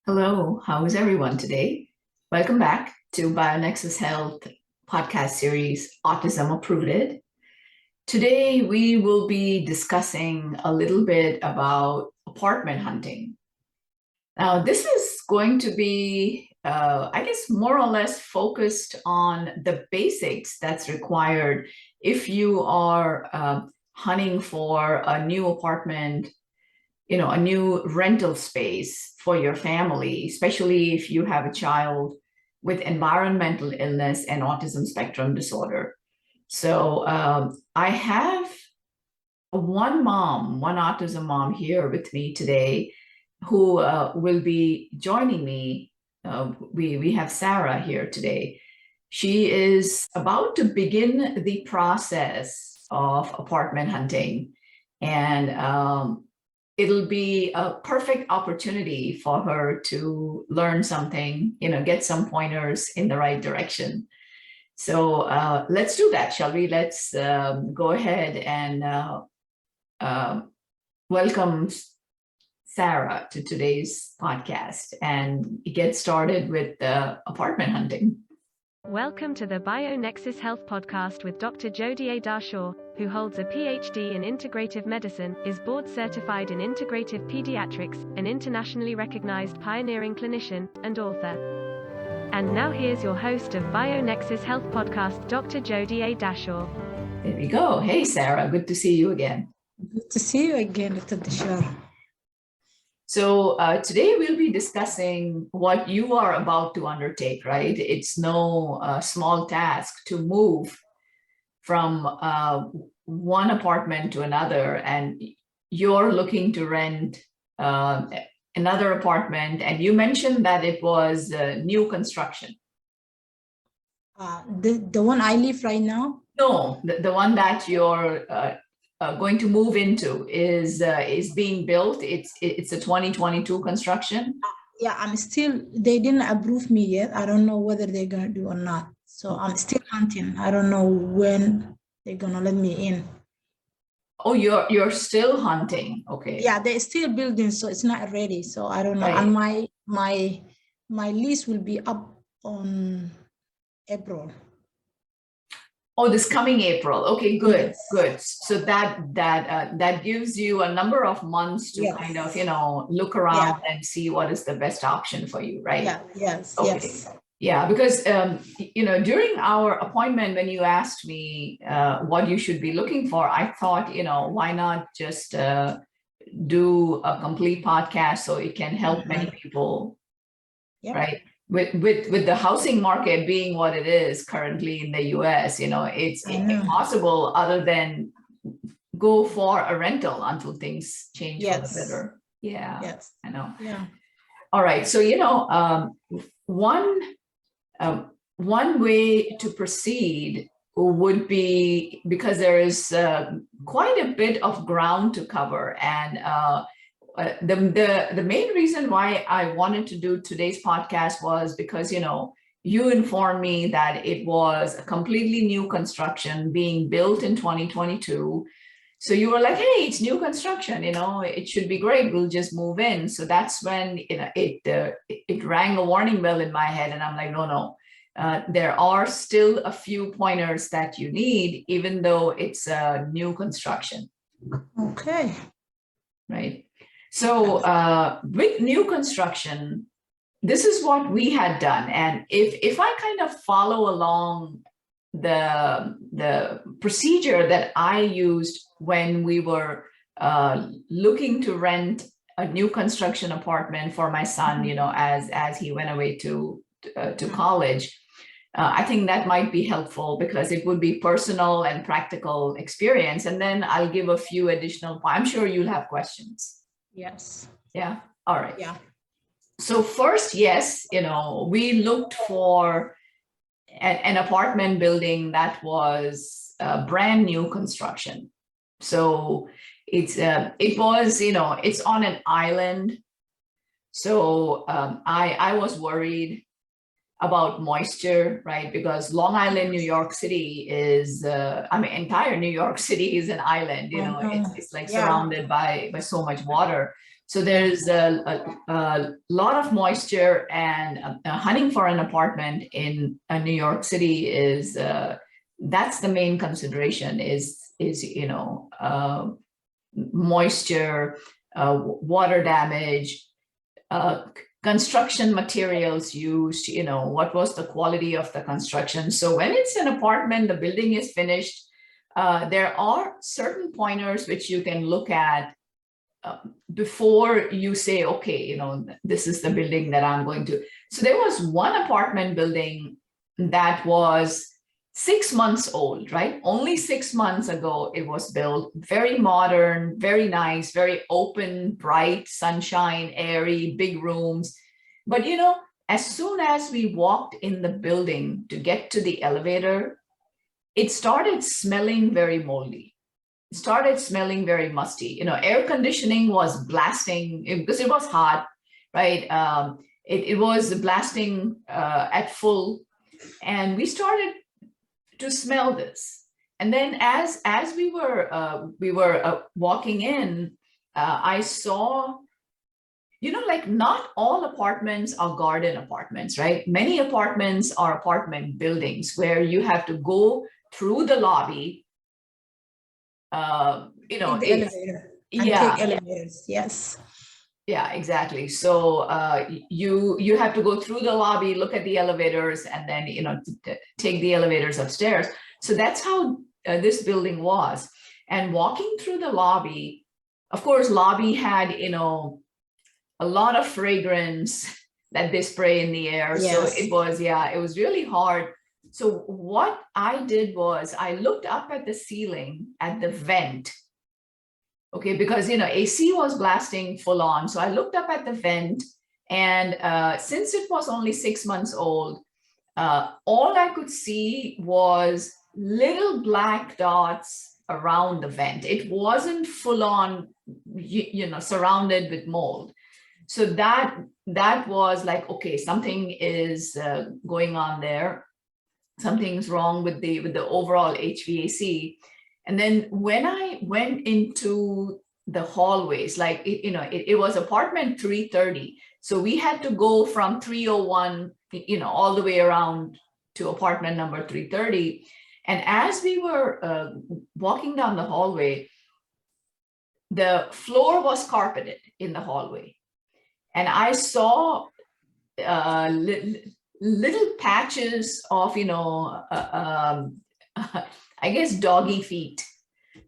Hello, how is everyone today? Welcome back to BioNexus Health Podcast series, Autism Uprooted. Today, we will be discussing a little bit about apartment hunting. Now, this is going to be, I guess, more or less focused on the basics that's required if you are hunting for a new apartment, a new rental space for your family, especially if you have a child with environmental illness and autism spectrum disorder. So I have one autism mom here with me today who will be joining me. We have Sarah here today. She is about to begin the process of apartment hunting, and it'll be a perfect opportunity for her to learn something, get some pointers in the right direction. So let's do that, shall we? Let's go ahead and welcome Sarah to today's podcast and get started with apartment hunting. Welcome to the BioNexus Health Podcast with Dr. Jodie A. Dashore, who holds a PhD in integrative medicine, is board certified in integrative pediatrics, an internationally recognized pioneering clinician, and author. And now here's your host of BioNexus Health Podcast, Dr. Jodie A. Dashore. There we go. Hey, Sarah, good to see you again. Good to see you again, Dr. Dashore. So today we'll be discussing what you are about to undertake, right? It's no small task to move from one apartment to another, and you're looking to rent another apartment, and you mentioned that it was new construction. The one I live right now? No, the one that you're going to move into is being built. It's a 2022 construction. Yeah, they didn't approve me yet. I don't know whether they're gonna do or not. So I'm still hunting. I don't know when they're gonna let me in. Oh, you're still hunting. Okay. Yeah, they're still building, so it's not ready. So I don't know. Right. And my lease will be up on April. Oh, this coming April. Okay, good, Yes. good. So that gives you a number of months to Yes. kind of, look around and see what is the best option for you, right? Yeah, yes, Okay. yes. Yeah, because, during our appointment, when you asked me what you should be looking for, I thought, why not just do a complete podcast so it can help many people, Yep. right? With the housing market being what it is currently in the US, it's impossible other than go for a rental until things change for the better. Yeah, yes, I know. Yeah. All right, so one way to proceed would be, because there is quite a bit of ground to cover, and the main reason why I wanted to do today's podcast was because, you informed me that it was a completely new construction being built in 2022. So you were like, hey, it's new construction, it should be great. We'll just move in. So that's when it rang a warning bell in my head, and I'm like, no. There are still a few pointers that you need, even though it's a new construction. Okay. Right. So with new construction, this is what we had done. And if I kind of follow along the procedure that I used when we were looking to rent a new construction apartment for my son, as he went away to college, I think that might be helpful because it would be personal and practical experience. And then I'll give a few additional, I'm sure you'll have questions. Yes. Yeah. All right. Yeah. So first, yes, we looked for an apartment building that was brand new construction. So it was, it's on an island. So I was worried about moisture, right? Because Long Island, New York City is, entire New York City is an island, it's like surrounded by so much water. So there's a lot of moisture, and hunting for an apartment in New York City is that's the main consideration is moisture, water damage, construction materials used, what was the quality of the construction. So when it's an apartment, the building is finished, there are certain pointers which you can look at before you say, okay, this is the building that I'm going to. So there was one apartment building that was 6 months old, right? Only 6 months ago it was built. Very modern, very nice, very open, bright, sunshine, airy, big rooms. But as soon as we walked in the building to get to the elevator, it started smelling very moldy. It started smelling very musty. Air conditioning was blasting because it was hot, right? It was blasting at full, and we started to smell this. And then as we were walking in, I saw, like not all apartments are garden apartments, right? Many apartments are apartment buildings where you have to go through the lobby. Take the elevator. And Yeah. take elevators. Yes. Yeah, exactly. So you have to go through the lobby, look at the elevators, and then take the elevators upstairs. So that's how this building was. And walking through the lobby, of course, lobby had a lot of fragrance that they spray in the air. Yes. So it was really hard. So what I did was I looked up at the ceiling at the vent. Okay, because AC was blasting full on. So I looked up at the vent, and since it was only 6 months old, all I could see was little black dots around the vent. It wasn't full on, surrounded with mold. So that was like, okay, something is going on there. Something's wrong with the overall HVAC. And then when I went into the hallways, like, it was apartment 330. So we had to go from 301, all the way around to apartment number 330. And as we were walking down the hallway, the floor was carpeted in the hallway. And I saw little patches of, I guess, doggy feet.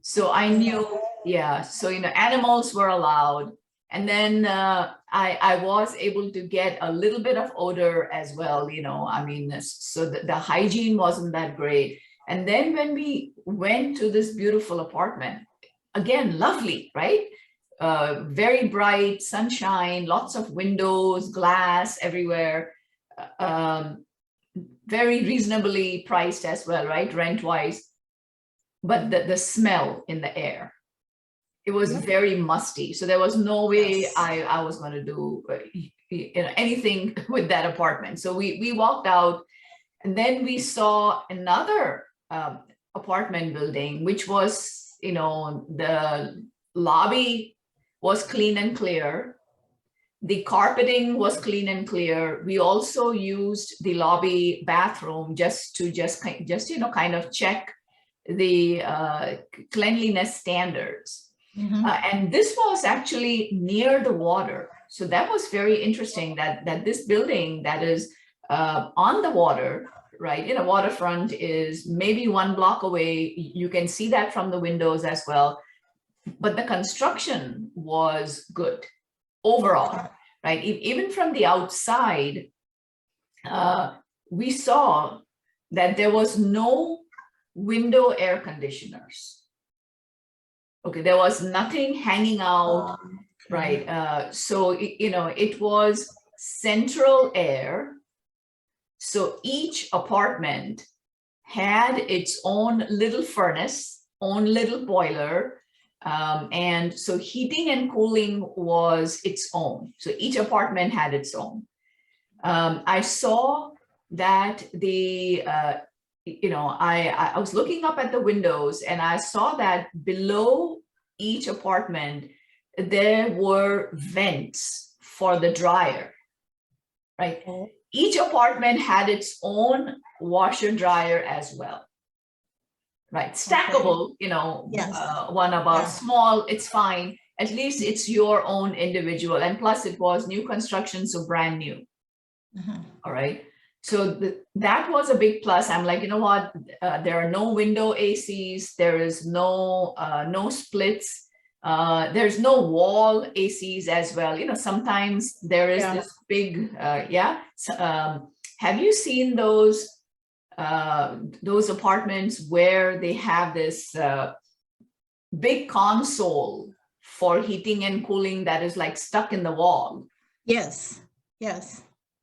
So I knew, so, animals were allowed. And then I was able to get a little bit of odor as well, so the hygiene wasn't that great. And then when we went to this beautiful apartment, again, lovely, right? Very bright, sunshine, lots of windows, glass everywhere. Very reasonably priced as well, right? Rent-wise. But the smell in the air, it was very musty. So there was no way I was going to do anything with that apartment. So we walked out, and then we saw another apartment building, which was, the lobby was clean and clear. The carpeting was clean and clear. We also used the lobby bathroom just to kind of check the cleanliness standards. Mm-hmm. And this was actually near the water. So that was very interesting that this building that is on the water, right, waterfront, is maybe 1 block away. You can see that from the windows as well. But the construction was good overall, right? Even from the outside, we saw that there was no window air conditioners. Okay, there was nothing hanging out, right? So, it was central air. So each apartment had its own little furnace, own little boiler. And so heating and cooling was its own. So each apartment had its own. I saw that I was looking up at the windows, and I saw that below each apartment, there were vents for the dryer, right? Oh. Each apartment had its own washer dryer as well, right? Stackable, Yes. one above, Yeah. small, it's fine. At least it's your own individual. And plus it was new construction, so brand new. All right. So that was a big plus. I'm like, you know what? There are no window ACs. There is no splits. There's no wall ACs as well. Sometimes there is this big, have you seen those apartments where they have this big console for heating and cooling that is like stuck in the wall? Yes.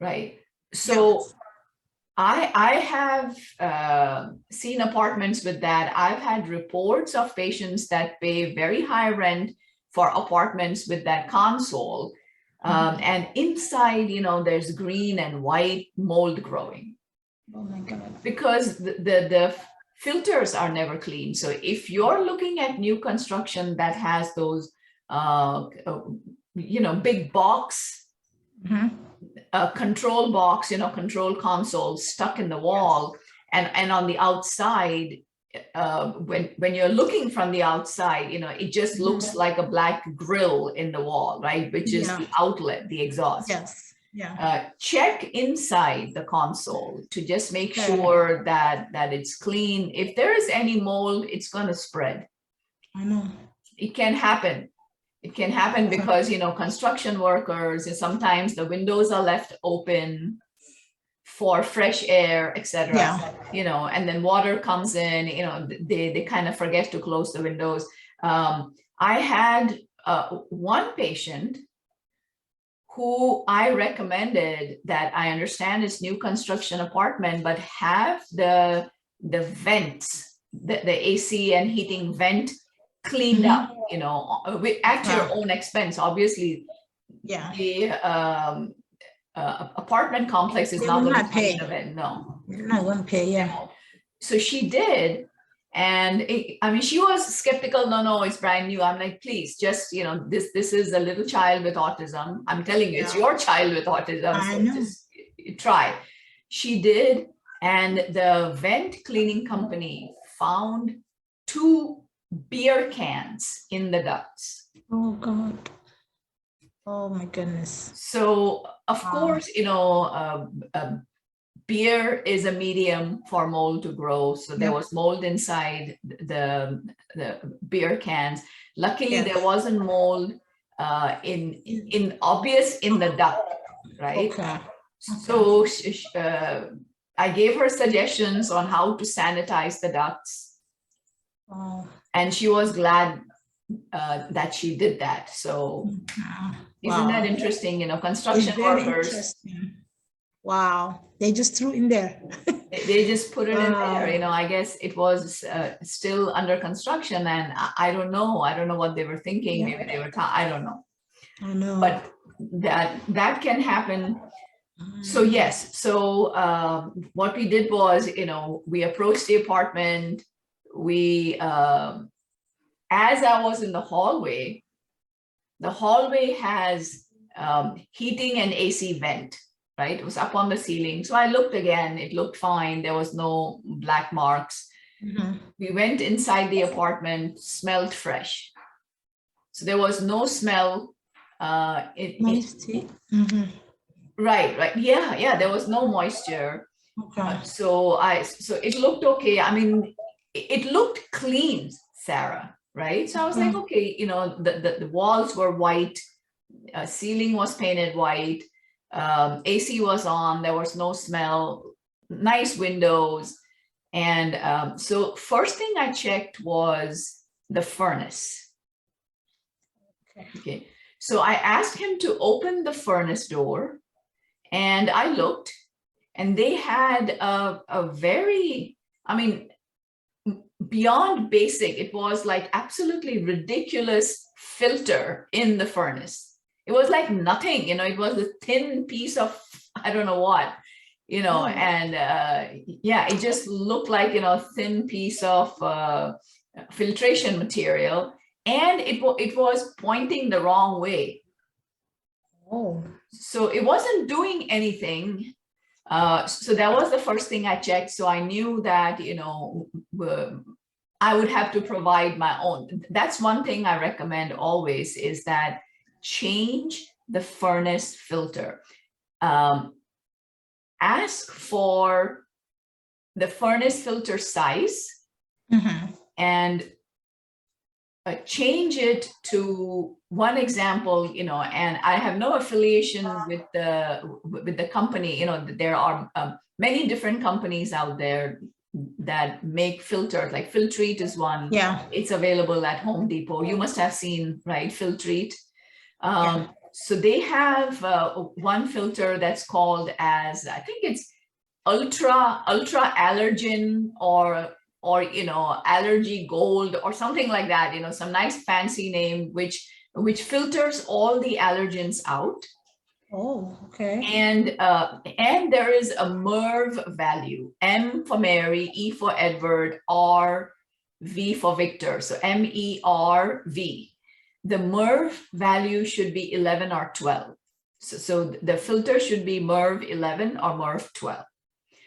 Right. So I have seen apartments with that. I've had reports of patients that pay very high rent for apartments with that console. And inside, there's green and white mold growing. Oh my God. Because the filters are never clean. So if you're looking at new construction that has those, big box, control box, control console stuck in the wall, and on the outside, when you're looking from the outside, it just looks like a black grill in the wall, right? Which is the outlet, the exhaust. Yes. Check inside the console to just make sure that it's clean. If there is any mold, it's going to spread. I know. It can happen. It can happen because, construction workers, and sometimes the windows are left open for fresh air, etc. And then water comes in, they kind of forget to close the windows. I had one patient who I recommended that I understand it's new construction apartment, but have the vents, the AC and heating vent cleaned up, at your own expense. Obviously, the apartment complex is not going to pay the vent. No, you're not going to pay. So she did. And she was skeptical. No, it's brand new. I'm like, please, just, this is a little child with autism. I'm telling you, it's your child with autism. I so know. Just try. She did. And the vent cleaning company found 2 beer cans in the ducts. Oh God. Oh my goodness. So of course, beer is a medium for mold to grow. So there was mold inside the beer cans. Luckily, there wasn't mold in obvious in the duct, right? Okay. So I gave her suggestions on how to sanitize the ducts. And she was glad that she did that. So isn't that interesting? Construction workers. Wow, they just threw in there. They just put it in there. I guess it was still under construction, and I don't know what they were thinking. Maybe they were I don't know. I know. But that can happen. So yes. So what we did was, we approached the apartment. We as I was in the hallway has heating and AC vent. Right, it was up on the ceiling. So I looked again, it looked fine. There was no black marks. We went inside the apartment, smelled fresh. So there was no smell. Right. Yeah, there was no moisture. Okay. So it looked okay. It looked clean, Sarah, right? So I was like, okay, the walls were white, ceiling was painted white. AC was on, there was no smell, nice windows. And so first thing I checked was the furnace. Okay. So I asked him to open the furnace door, and I looked, and they had a very, beyond basic, it was like absolutely ridiculous filter in the furnace. It was like nothing, it was a thin piece of, I don't know what, and it just looked like, thin piece of filtration material. and it was pointing the wrong way. Oh. So it wasn't doing anything. So that was the first thing I checked. So I knew that, I would have to provide my own. That's one thing I recommend always, is that change the furnace filter. Ask for the furnace filter size, and change it to one example, and I have no affiliation with the company. There are many different companies out there that make filters, like Filtrete is one. Yeah. It's available at Home Depot. You must have seen, right, Filtrete. Yeah. So they have one filter that's called as, I think it's ultra allergen, or allergy gold or something like that, some nice fancy name, which filters all the allergens out. Oh, okay. And there is a MERV value: M for Mary, E for Edward, R, V for Victor. So MERV. The MERV value should be 11 or 12. So the filter should be MERV 11 or MERV 12.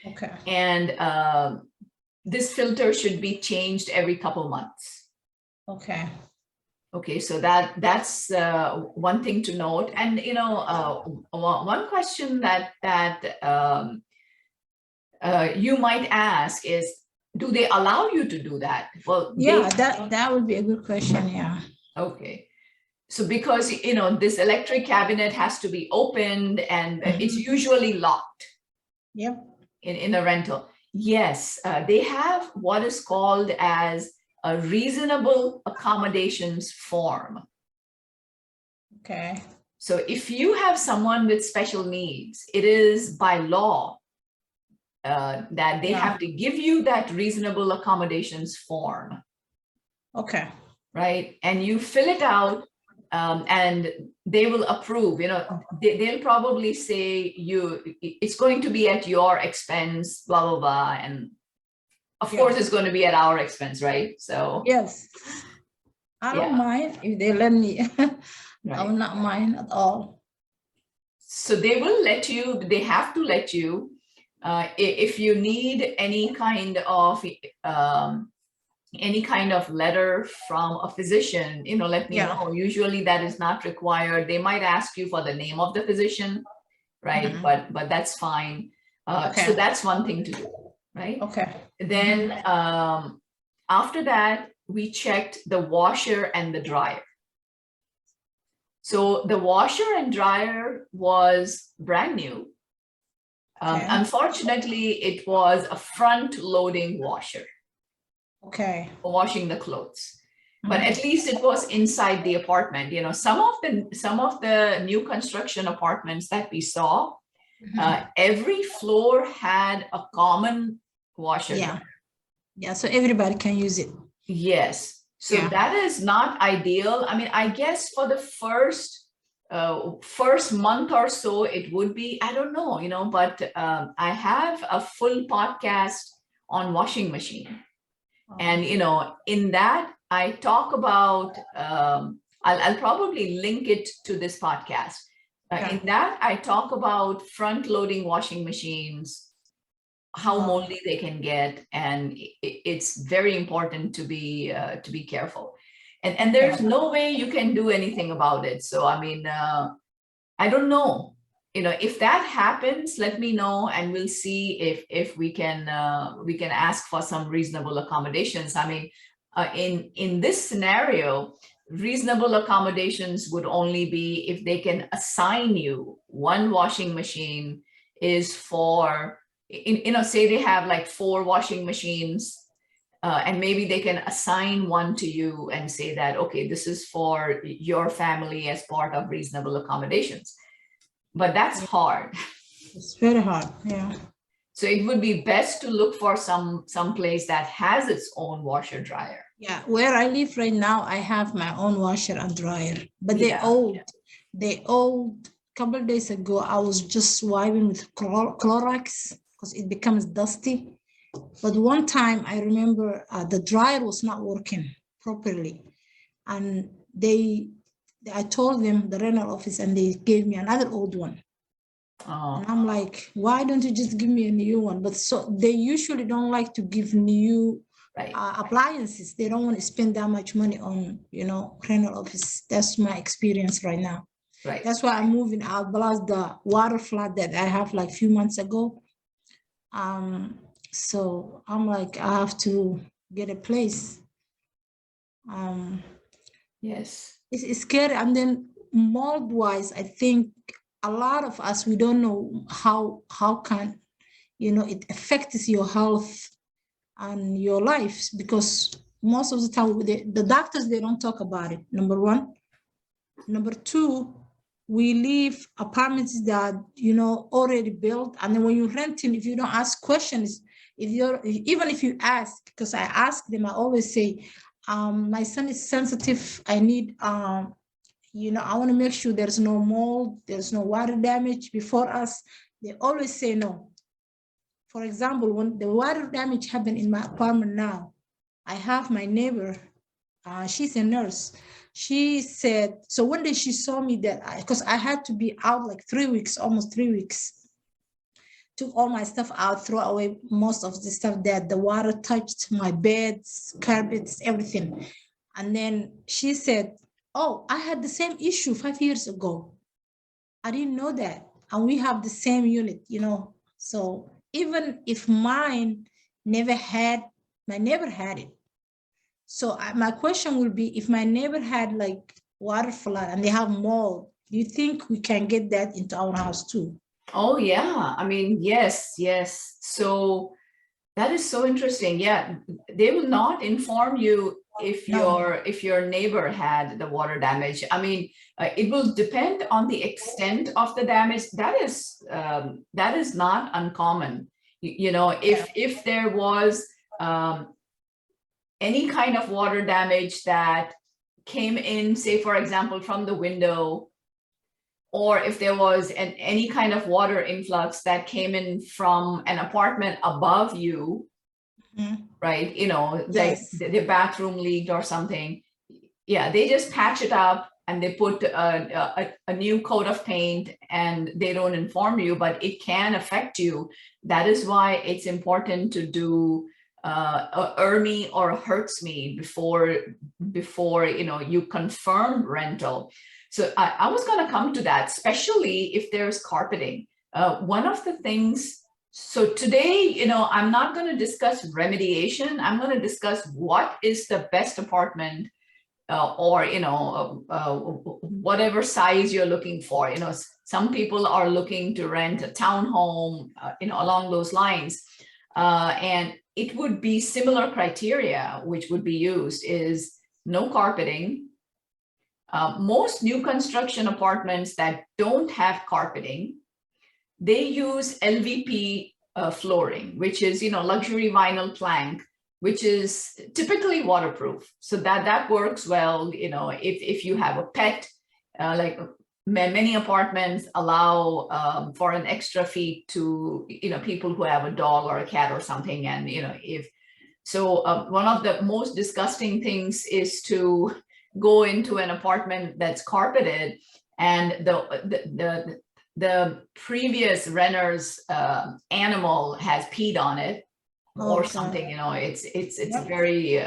Okay. And this filter should be changed every couple months. Okay. Okay, so that's one thing to note. And one question that you might ask is, do they allow you to do that? Well, yeah, that would be a good question. Yeah. Okay. So because this electric cabinet has to be opened, and it's usually locked. Yep. In a rental. Yes, they have what is called as a reasonable accommodations form. Okay. So if you have someone with special needs, it is by law that they have to give you that reasonable accommodations form. Okay. Right? And you fill it out, and they will approve. They'll probably say it's going to be at your expense, blah, blah, blah. And of course, it's going to be at our expense, right? So yes, I don't mind if they let me. Right. I will not mind at all. So they will let you, they have to let you, if you need any kind of letter from a physician, let me know. Usually that is not required. They might ask you for the name of the physician, right? But that's fine. So that's one thing to do, right? Okay. Then after that, we checked the washer and the dryer. So the washer and dryer was brand new. Unfortunately, it was a front-loading washer. Okay. For washing the clothes, but at least it was inside the apartment. Some of the new construction apartments that we saw, every floor had a common washer. Yeah, so everybody can use it. Yes, so that is not ideal. I mean, I guess for the first month or so it would be, I don't know, but I have a full podcast on washing machine. And, in that, I talk about, I'll probably link it to this podcast. In that, I talk about front-loading washing machines, how moldy they can get, and it's very important to be careful. And there's no way you can do anything about it. So, I mean, I don't know. If that happens, let me know, and we'll see if we can ask for some reasonable accommodations. I mean, in this scenario, reasonable accommodations would only be if they can assign you one washing machine is for, say they have like 4 washing machines, and maybe they can assign one to you and say that, okay, this is for your family as part of reasonable accommodations. But that's hard. It's very hard. Yeah. So it would be best to look for some place that has its own washer dryer. Yeah, where I live right now, I have my own washer and dryer, but they old. They old. A couple of days ago, I was just wiping with Clorox because it becomes dusty. But one time I remember the dryer was not working properly. And I told them the rental office, and they gave me another old one. Oh. And I'm like, why don't you just give me a new one? But so they usually don't like to give new appliances. They don't want to spend that much money on, rental office. That's my experience right now. Right. That's why I'm moving out. Plus the water flood that I have like a few months ago. So I'm like, I have to get a place. Yes. It's scary. And then mold wise, I think a lot of us, we don't know how can, it affects your health and your lives, because most of the time the doctors, they don't talk about it, number one. Number two, we leave apartments that, already built. And then when you're renting, if you don't ask questions, even if you ask, because I ask them, I always say, my son is sensitive. I need, I want to make sure there's no mold, there's no water damage before us. They always say no. For example, when the water damage happened in my apartment now, I have my neighbor, she's a nurse. She said, so one day she saw me that, because I had to be out like 3 weeks, almost 3 weeks. Took all my stuff out, threw away most of the stuff that the water touched, my beds, carpets, everything. And then she said, oh, I had the same issue 5 years ago. I didn't know that. And we have the same unit, So even if mine never had, my neighbor had it. So my question will be, if my neighbor had like water flood and they have mold, do you think we can get that into our house too? Oh, yeah. I mean, yes. So that is so interesting. Yeah, they will not inform you if your neighbor had the water damage. I mean, it will depend on the extent of the damage. That is not uncommon. If there was any kind of water damage that came in, say, for example, from the window, or if there was any kind of water influx that came in from an apartment above you, right? Yes. The bathroom leaked or something. Yeah, they just patch it up and they put a new coat of paint, and they don't inform you, but it can affect you. That is why it's important to do a ERMI or a HERTS-ME before you confirm rental. So I was going to come to that, especially if there's carpeting. One of the things, so today, I'm not going to discuss remediation. I'm going to discuss what is the best apartment or, whatever size you're looking for. Some people are looking to rent a townhome, along those lines. And it would be similar criteria, which would be used is no carpeting. Most new construction apartments that don't have carpeting, they use LVP flooring, which is, luxury vinyl plank, which is typically waterproof. So that works well, if you have a pet, like many apartments allow for an extra fee to, people who have a dog or a cat or something. And, one of the most disgusting things is to go into an apartment that's carpeted and the previous renter's animal has peed on it or something. It's very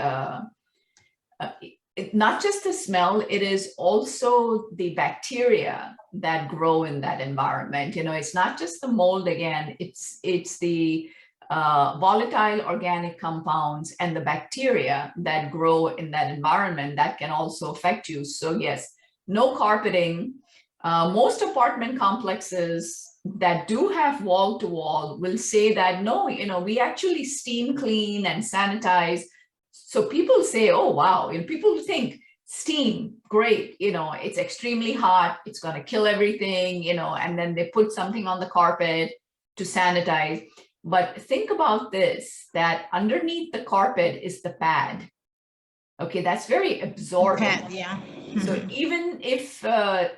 not just the smell, it is also the bacteria that grow in that environment. It's not just the mold again, it's the volatile organic compounds and the bacteria that grow in that environment that can also affect you. So yes, no carpeting. Most apartment complexes that do have wall to wall will say that no, we actually steam clean and sanitize. So people say, oh wow, people think steam, great, it's extremely hot, it's going to kill everything, and then they put something on the carpet to sanitize. But think about this, that underneath the carpet is the pad. Okay, that's very absorbent. Pad, yeah. So even if the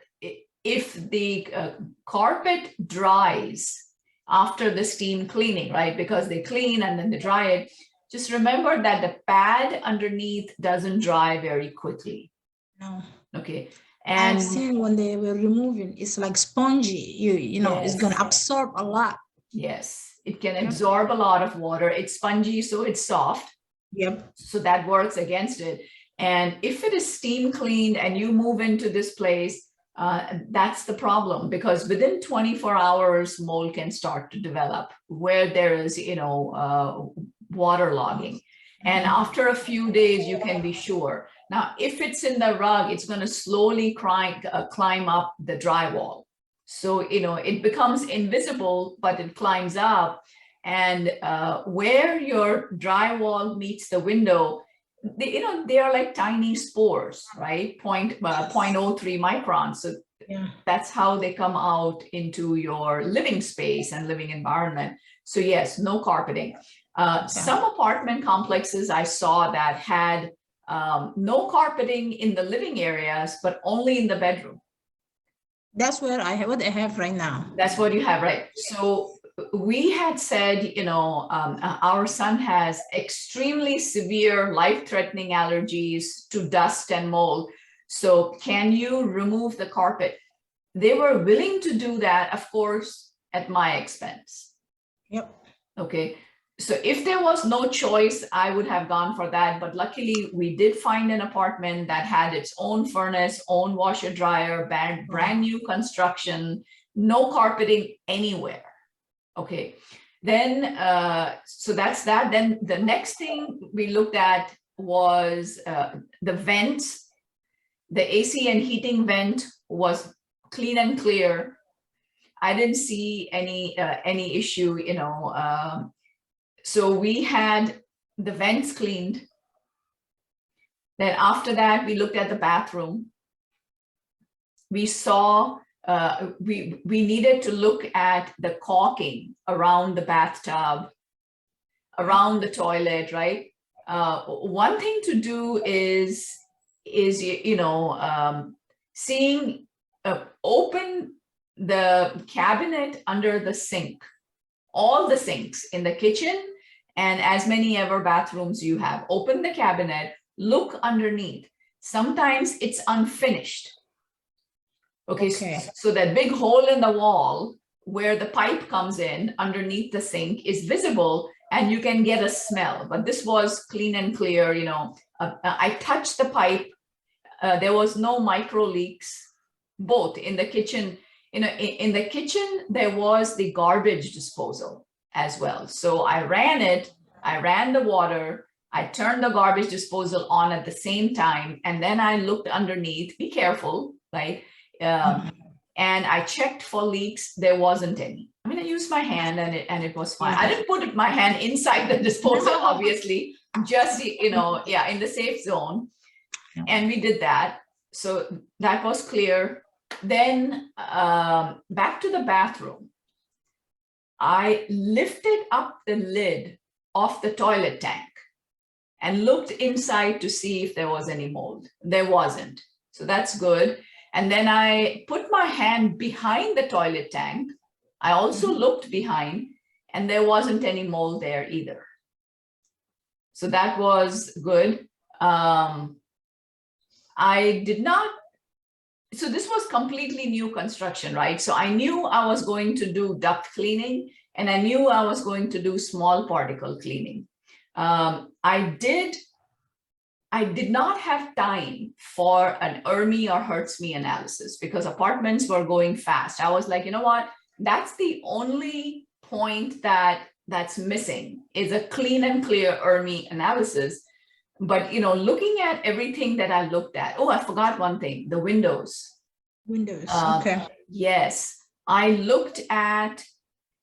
carpet dries after the steam cleaning, right, because they clean and then they dry it, just remember that the pad underneath doesn't dry very quickly. No. Okay. I've And seen when they were removing, it's like spongy. You know, it's going to absorb a lot. Yes, it can absorb a lot of water. It's spongy, so it's soft. Yep. So that works against it. And if it is steam cleaned and you move into this place, that's the problem, because within 24 hours, mold can start to develop where there is, water logging. And after a few days, you can be sure. Now, if it's in the rug, it's going to slowly climb up the drywall. So, it becomes invisible, but it climbs up. And where your drywall meets the window, they are like tiny spores, right? 0.03 microns. So that's how they come out into your living space and living environment. So yes, no carpeting. Some apartment complexes I saw that had no carpeting in the living areas, but only in the bedroom. That's what I have right now. That's what you have, right? So we had said, our son has extremely severe life-threatening allergies to dust and mold. So can you remove the carpet? They were willing to do that, of course, at my expense. Yep. Okay. So if there was no choice, I would have gone for that. But luckily, we did find an apartment that had its own furnace, own washer dryer, brand new construction, no carpeting anywhere. Okay. Then, so that's that. Then the next thing we looked at was the vents. The AC and heating vent was clean and clear. I didn't see any issue, so we had the vents cleaned. Then after that, we looked at the bathroom. We saw, we needed to look at the caulking around the bathtub, around the toilet, right? One thing to do is seeing, open the cabinet under the sink, all the sinks in the kitchen and as many ever bathrooms you have. Open the cabinet, look underneath. Sometimes it's unfinished. Okay. So that big hole in the wall where the pipe comes in underneath the sink is visible and you can get a smell, but this was clean and clear. I touched the pipe. There was no micro leaks, both in the kitchen. In the kitchen, there was the garbage disposal as well. So I ran the water, I turned the garbage disposal on at the same time, and then I looked underneath, be careful, right? And I checked for leaks, there wasn't any. I mean, I used my hand and it was fine. I didn't put my hand inside the disposal, obviously, just, in the safe zone. And we did that. So that was clear. Then back to the bathroom. I lifted up the lid of the toilet tank and looked inside to see if there was any mold. There wasn't. So that's good. And then I put my hand behind the toilet tank. I also looked behind and there wasn't any mold there either. So that was good. I did not, so this was completely new construction, right? So I knew I was going to do duct cleaning and I knew I was going to do small particle cleaning. I did not have time for an ERMI or HERTS-me analysis because apartments were going fast. I was like, you know what? That's the only point that's missing is a clean and clear ERMI analysis. But, looking at everything that I looked at, oh, I forgot one thing, the windows. Windows, okay. Yes, I looked at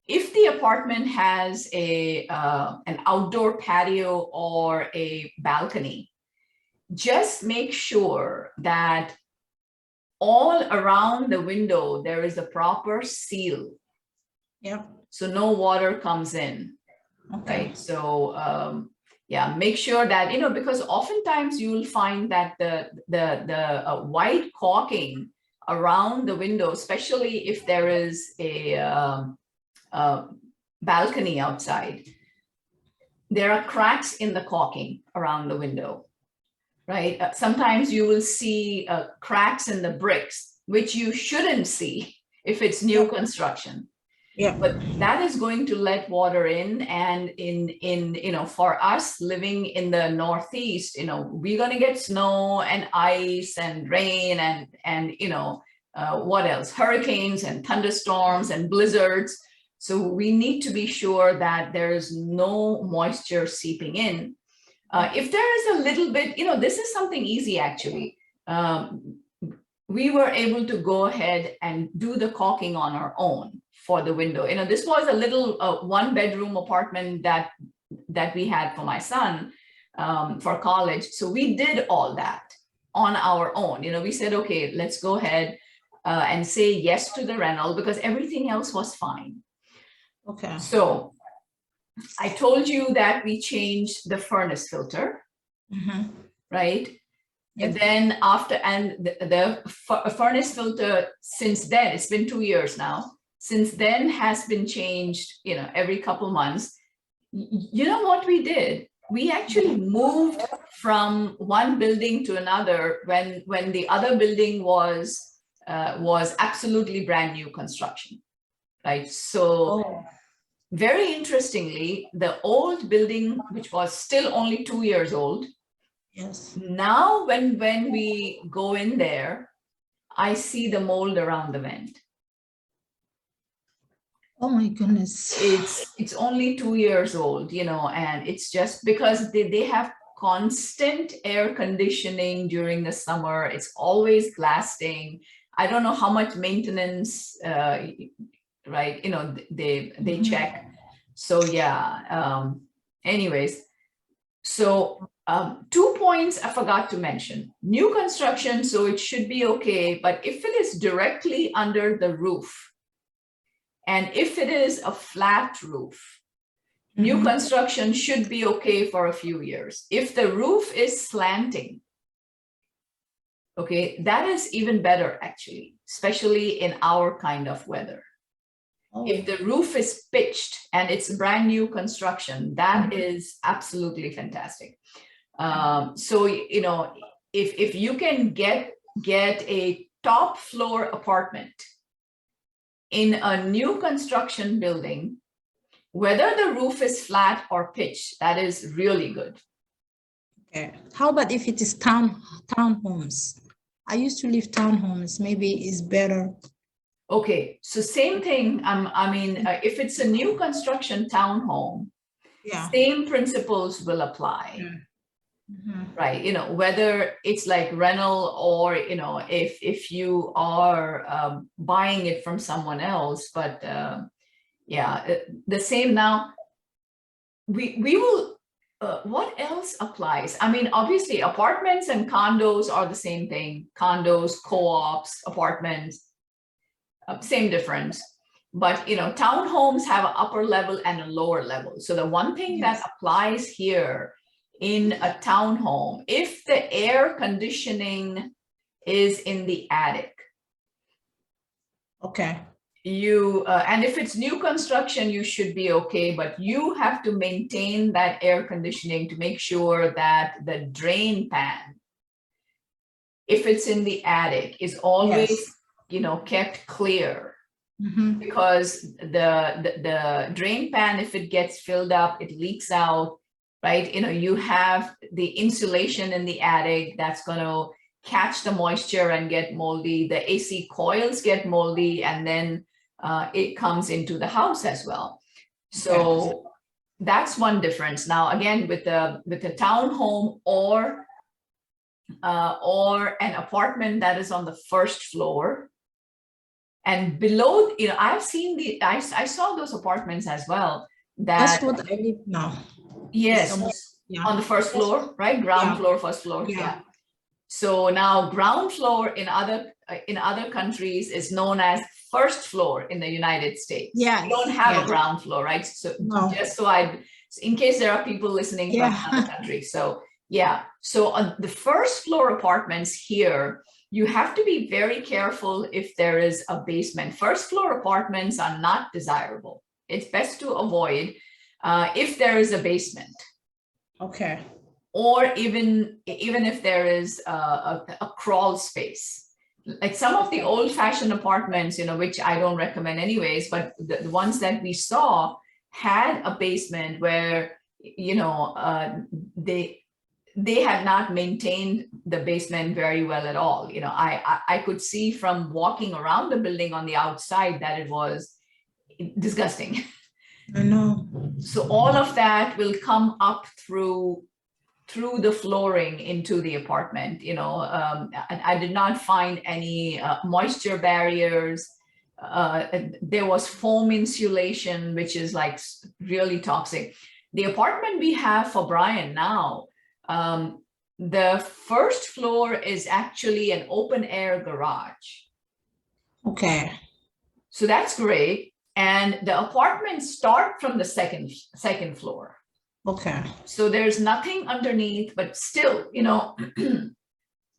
if the apartment has an outdoor patio or a balcony, just make sure that all around the window, there is a proper seal. Yep. So no water comes in, right? So, yeah, make sure that, because oftentimes you'll find that the white caulking around the window, especially if there is a balcony outside, there are cracks in the caulking around the window. right? Sometimes you will see cracks in the bricks, which you shouldn't see if it's new construction. Yeah. But that is going to let water in, and for us living in the Northeast, we're going to get snow and ice and rain and what else? Hurricanes and thunderstorms and blizzards. So we need to be sure that there's no moisture seeping in. If there is a little bit, this is something easy actually. We were able to go ahead and do the caulking on our own for the window. This was a little 1-bedroom apartment that we had for my son for college. So we did all that on our own. We said, okay, let's go ahead and say yes to the rental because everything else was fine. Okay. So I told you that we changed the furnace filter, right? Yep. And then the furnace filter, since then, it's been 2 years now, since then has been changed, every couple months. You know what we did? We actually moved from one building to another when the other building was absolutely brand new construction, right? So very interestingly, the old building, which was still only 2 years old, yes. Now when we go in there, I see the mold around the vent. Oh my goodness. It's only 2 years old, and it's just because they have constant air conditioning during the summer. It's always blasting. I don't know how much maintenance, right? They check. So yeah. Anyways, so 2 points I forgot to mention. New construction, so it should be okay, but if it is directly under the roof, and if it is a flat roof, new construction should be okay for a few years. If the roof is slanting, okay, that is even better actually, especially in our kind of weather. If the roof is pitched and it's brand new construction, that is absolutely fantastic. So, if you can get a top floor apartment in a new construction building, whether the roof is flat or pitched, that is really good. Okay. How about if it is townhomes? I used to live townhomes. Maybe it's better. Okay, so same thing. If it's a new construction townhome, same principles will apply. Right, whether it's like rental or if you are buying it from someone else, but the same. Now we will what else applies? Obviously apartments and condos are the same thing. Condos, co-ops, apartments, same difference. But townhomes have an upper level and a lower level. So the one thing that applies here in a townhome, if the air conditioning is in the attic, okay, and if it's new construction, you should be okay, but you have to maintain that air conditioning to make sure that the drain pan, if it's in the attic, is always kept clear. Because the drain pan, if it gets filled up, it leaks out. Right, you have the insulation in the attic that's going to catch the moisture and get moldy. The AC coils get moldy, and then it comes into the house as well. So that's one difference. Now, again, with the townhome or an apartment that is on the first floor and below, I've seen I saw those apartments as well. That's what I live now. Yes, on the first floor, right? Ground floor, first floor. Yeah. So now ground floor in other countries is known as first floor in the United States. Yeah. We don't have a ground floor, right? So just in case there are people listening from another country. So so on the first floor apartments here, you have to be very careful if there is a basement. First floor apartments are not desirable. It's best to avoid if there is a basement. Okay. or even if there is a crawl space. Like some of the old-fashioned apartments, which I don't recommend anyways, but the ones that we saw had a basement where, they had not maintained the basement very well at all. I could see from walking around the building on the outside that it was disgusting. I know. So all of that will come up through the flooring into the apartment. I did not find any moisture barriers. There was foam insulation, which is like really toxic. The apartment we have for Brian now, the first floor is actually an open air garage. Okay. So that's great. And the apartments start from the second floor. Okay. So there's nothing underneath, but still,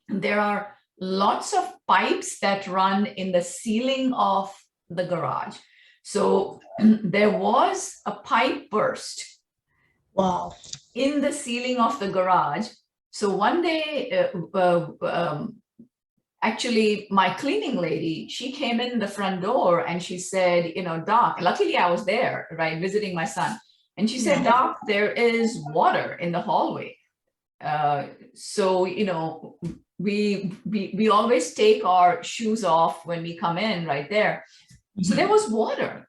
there are lots of pipes that run in the ceiling of the garage. So there was a pipe burst. Wow. In the ceiling of the garage. So one day, actually, my cleaning lady, she came in the front door and she said, Doc, luckily I was there, right, visiting my son. And she said, Doc, there is water in the hallway. So, we always take our shoes off when we come in right there. So there was water.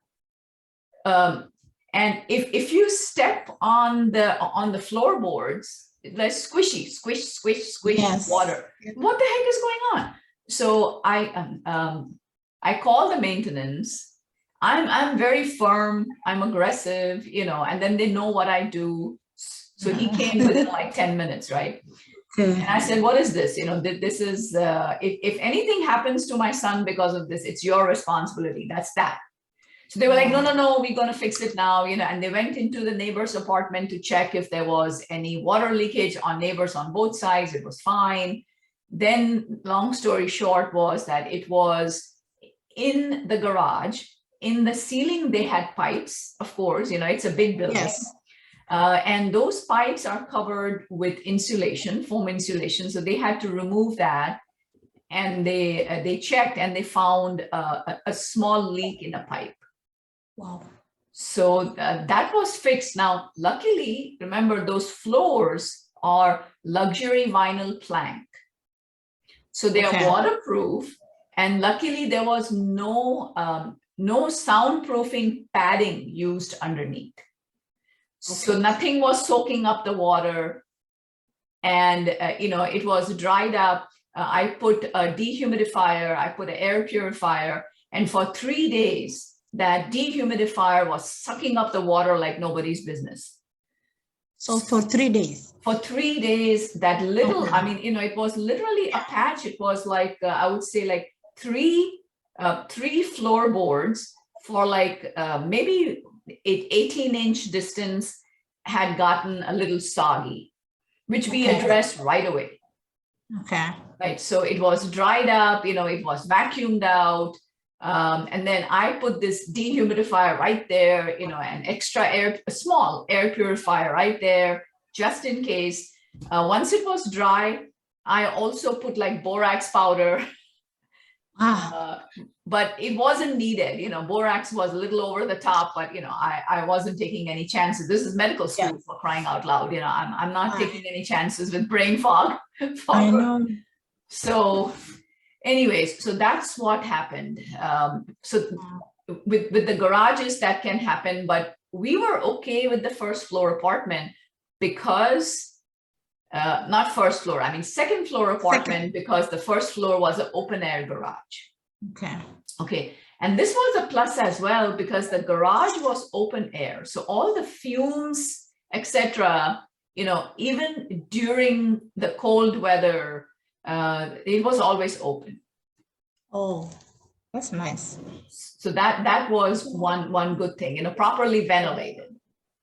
And if you step on the floorboards, like squishy, squish, Yes. water. What the heck is going on? So I call the maintenance. I'm very firm. I'm aggressive, and then they know what I do. So he came within like 10 minutes, right? Okay. And I said, what is this? This is, if anything happens to my son because of this, it's your responsibility. That's that. So they were like, no, we're going to fix it now, and they went into the neighbor's apartment to check if there was any water leakage on neighbors on both sides. It was fine. Then long story short was that it was in the garage, in the ceiling, they had pipes, of course, it's a big building. Yes. And those pipes are covered with insulation, foam insulation. So they had to remove that. And they checked and they found a small leak in a pipe. Wow. So that was fixed. Now, luckily, remember those floors are luxury vinyl plank. So they are waterproof. And luckily there was no soundproofing padding used underneath. So nothing was soaking up the water. And, it was dried up. I put a dehumidifier, I put an air purifier. And for 3 days, that dehumidifier was sucking up the water like nobody's business. So for 3 days? For 3 days, that little, it was literally a patch. It was like, I would say like three floorboards for like maybe 18-inch distance had gotten a little soggy, which we addressed right away. Okay. Right. So it was dried up, it was vacuumed out. And then I put this dehumidifier right there, an extra a small air purifier right there, just in case. Once it was dry, I also put like borax powder, but it wasn't needed. Borax was a little over the top, but I wasn't taking any chances. This is medical school for crying out loud. I'm not taking any chances with brain fog. I know. So anyways, so that's what happened. So with the garages, that can happen, but we were okay with the first floor apartment because, not first floor, second floor apartment, because the first floor was an open air garage. Okay. And this was a plus as well, because the garage was open air. So all the fumes, etc., even during the cold weather, it was always open. Oh, that's nice. So that was one good thing, properly ventilated.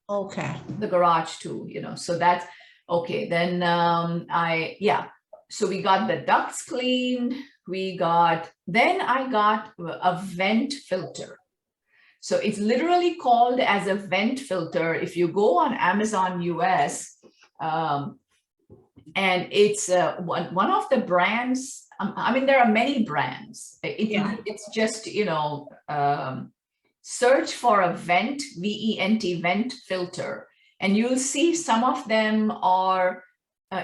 Okay. The garage too, so that's okay. Then so we got the ducts cleaned. Then I got a vent filter. So it's literally called as a vent filter. If you go on Amazon US, And it's one of the brands. I mean, there are many brands. It's just, search for a vent, V-E-N-T, vent filter. And you'll see some of them are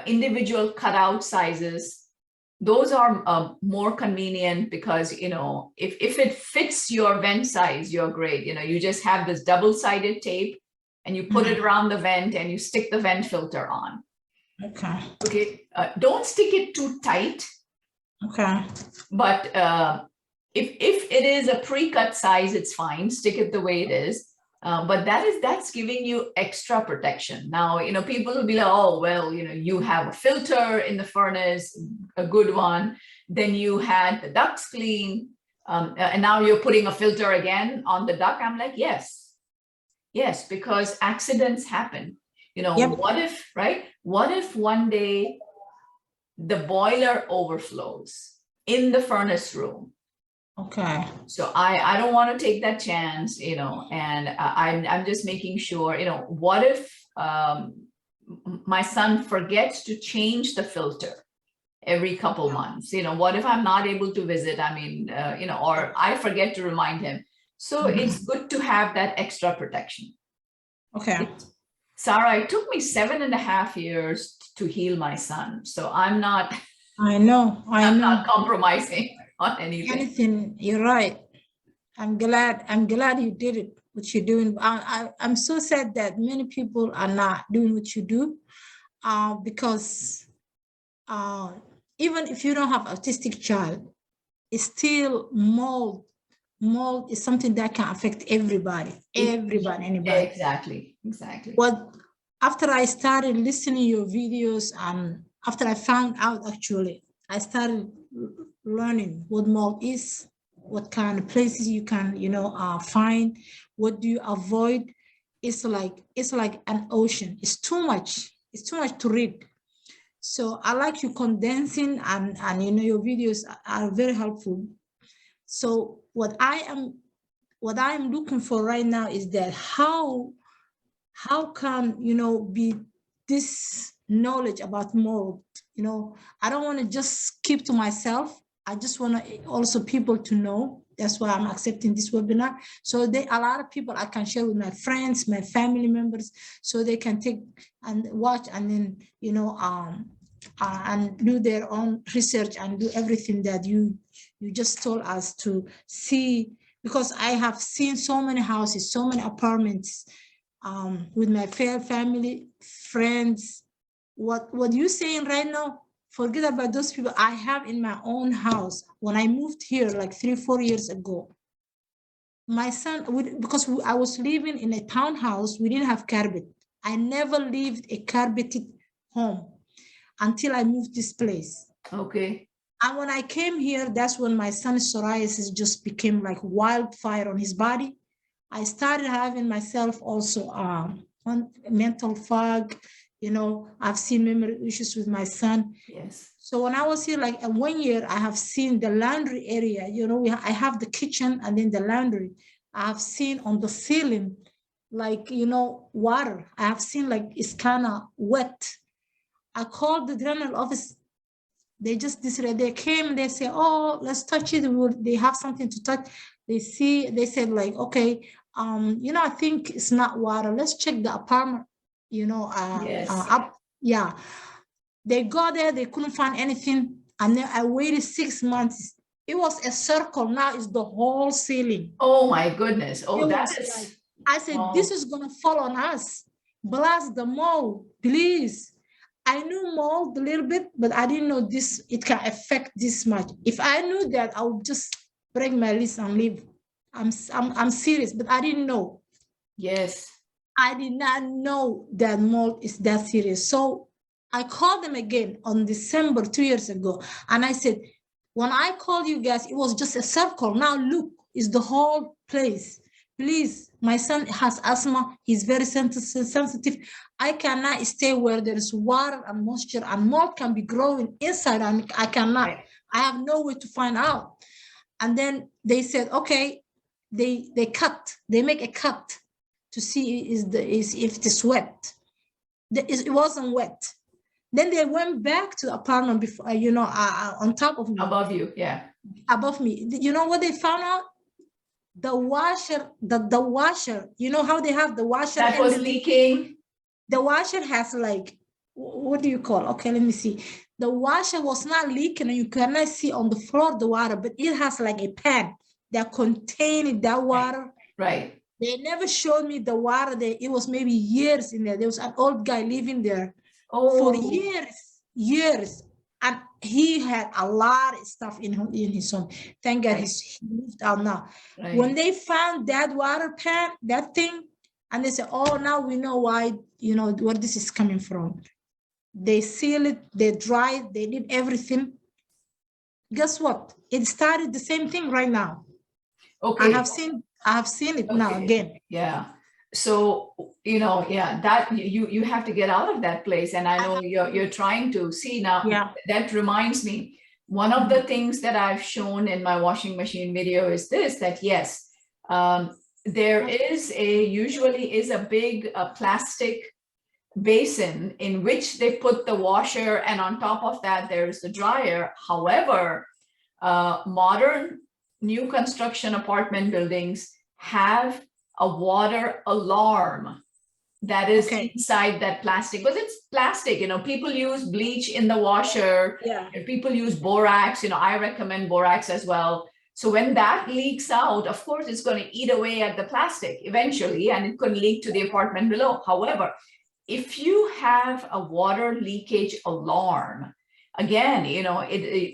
individual cutout sizes. Those are more convenient because, if it fits your vent size, you're great. You just have this double-sided tape and you put it around the vent and you stick the vent filter on. Okay. Don't stick it too tight. Okay. But if it is a pre-cut size, it's fine. Stick it the way it is. But that's giving you extra protection. Now, people will be like, oh, well, you have a filter in the furnace, a good one. Then you had the ducts clean. And now you're putting a filter again on the duct. I'm like, yes, because accidents happen. What if, right? What if one day the boiler overflows in the furnace room? Okay. So I don't want to take that chance, and I'm just making sure, what if my son forgets to change the filter every couple months? What if I'm not able to visit? I mean, or I forget to remind him. So it's good to have that extra protection. Okay. Sarah, it took me 7.5 years to heal my son. So I'm not. I know. I'm not compromising on anything. You're right. I'm glad you did it, what you're doing. I'm so sad that many people are not doing what you do, because even if you don't have autistic child, it's still mold. Mold is something that can affect everybody, anybody. Exactly. What after I started listening to your videos, and after I found out, actually, I started learning what mold is, what kind of places you can, find, what do you avoid. It's like an ocean. It's too much to read. So I like you condensing, and your videos are very helpful. So what I am looking for right now is that how can be this knowledge about mold. I don't want to just keep to myself. I just want to also people to know. That's why I'm accepting this webinar. So a lot of people I can share with my friends, my family members, so they can take and watch, and then and do their own research and do everything that you just told us to see. Because I have seen so many houses, so many apartments, with my family, friends. What you're saying right now, forget about those people. I have in my own house, when I moved here like 3-4 years ago, my son, because I was living in a townhouse, we didn't have carpet. I never lived a carpeted home until I moved this place. Okay. And when I came here, that's when my son's psoriasis just became like wildfire on his body. I started having myself also mental fog. I've seen memory issues with my son. Yes. So when I was here, like 1 year, I have seen the laundry area. I have the kitchen and then the laundry. I have seen on the ceiling, like, water. I have seen like it's kind of wet. I called the general office. They just disregard. They came, they say, oh, let's touch it. They have something to touch. They said like, okay, I think it's not water. Let's check the apartment, Yes. up. Yeah. They got there, they couldn't find anything. And then I waited 6 months. It was a circle. Now it's the whole ceiling. Oh my goodness. Oh, that is. Like, I said, this is going to fall on us. Blast the mold, please. I knew mold a little bit, but I didn't know this, it can affect this much. If I knew that, I would just break my list and leave. I'm serious, but I didn't know. Yes. I did not know that mold is that serious. So I called them again on December 2 years ago. And I said, when I called you guys, it was just a circle. Now look, it's the whole place. Please, my son has asthma. He's very sensitive. I cannot stay where there is water and moisture, and mold can be growing inside, and I cannot. Right. I have no way to find out. And then they said, okay, they make a cut to see if it's wet. It wasn't wet. Then they went back to the apartment before, on top of me. Above you, yeah. Above me. You know what they found out? The washer, the washer, you know how they have the washer that was leaking. The washer has like, what do you call? Okay, let me see. The washer was not leaking, and you cannot see on the floor the water, but it has like a pad that contained that water. Right. They never showed me the water there. It was maybe years in there. There was an old guy living there for years. And he had a lot of stuff in his home. Thank God he moved out now. Right. When they found that water pan, that thing, and they said, oh, now we know why, where this is coming from. They seal it, they dry it, they did everything. Guess what? It started the same thing right now. Okay. I have seen it now again. Yeah. So, that you have to get out of that place. And I know you're trying to see now. Yeah. That reminds me, one of the things that I've shown in my washing machine video is this, that yes, there usually is a big plastic basin in which they put the washer, and on top of that, there's the dryer. However, modern new construction apartment buildings have a water alarm that is inside that plastic, because it's plastic. People use bleach in the washer. Yeah. People use borax. I recommend borax as well. So when that leaks out, of course, it's going to eat away at the plastic eventually, and it could leak to the apartment below. However, if you have a water leakage alarm, again,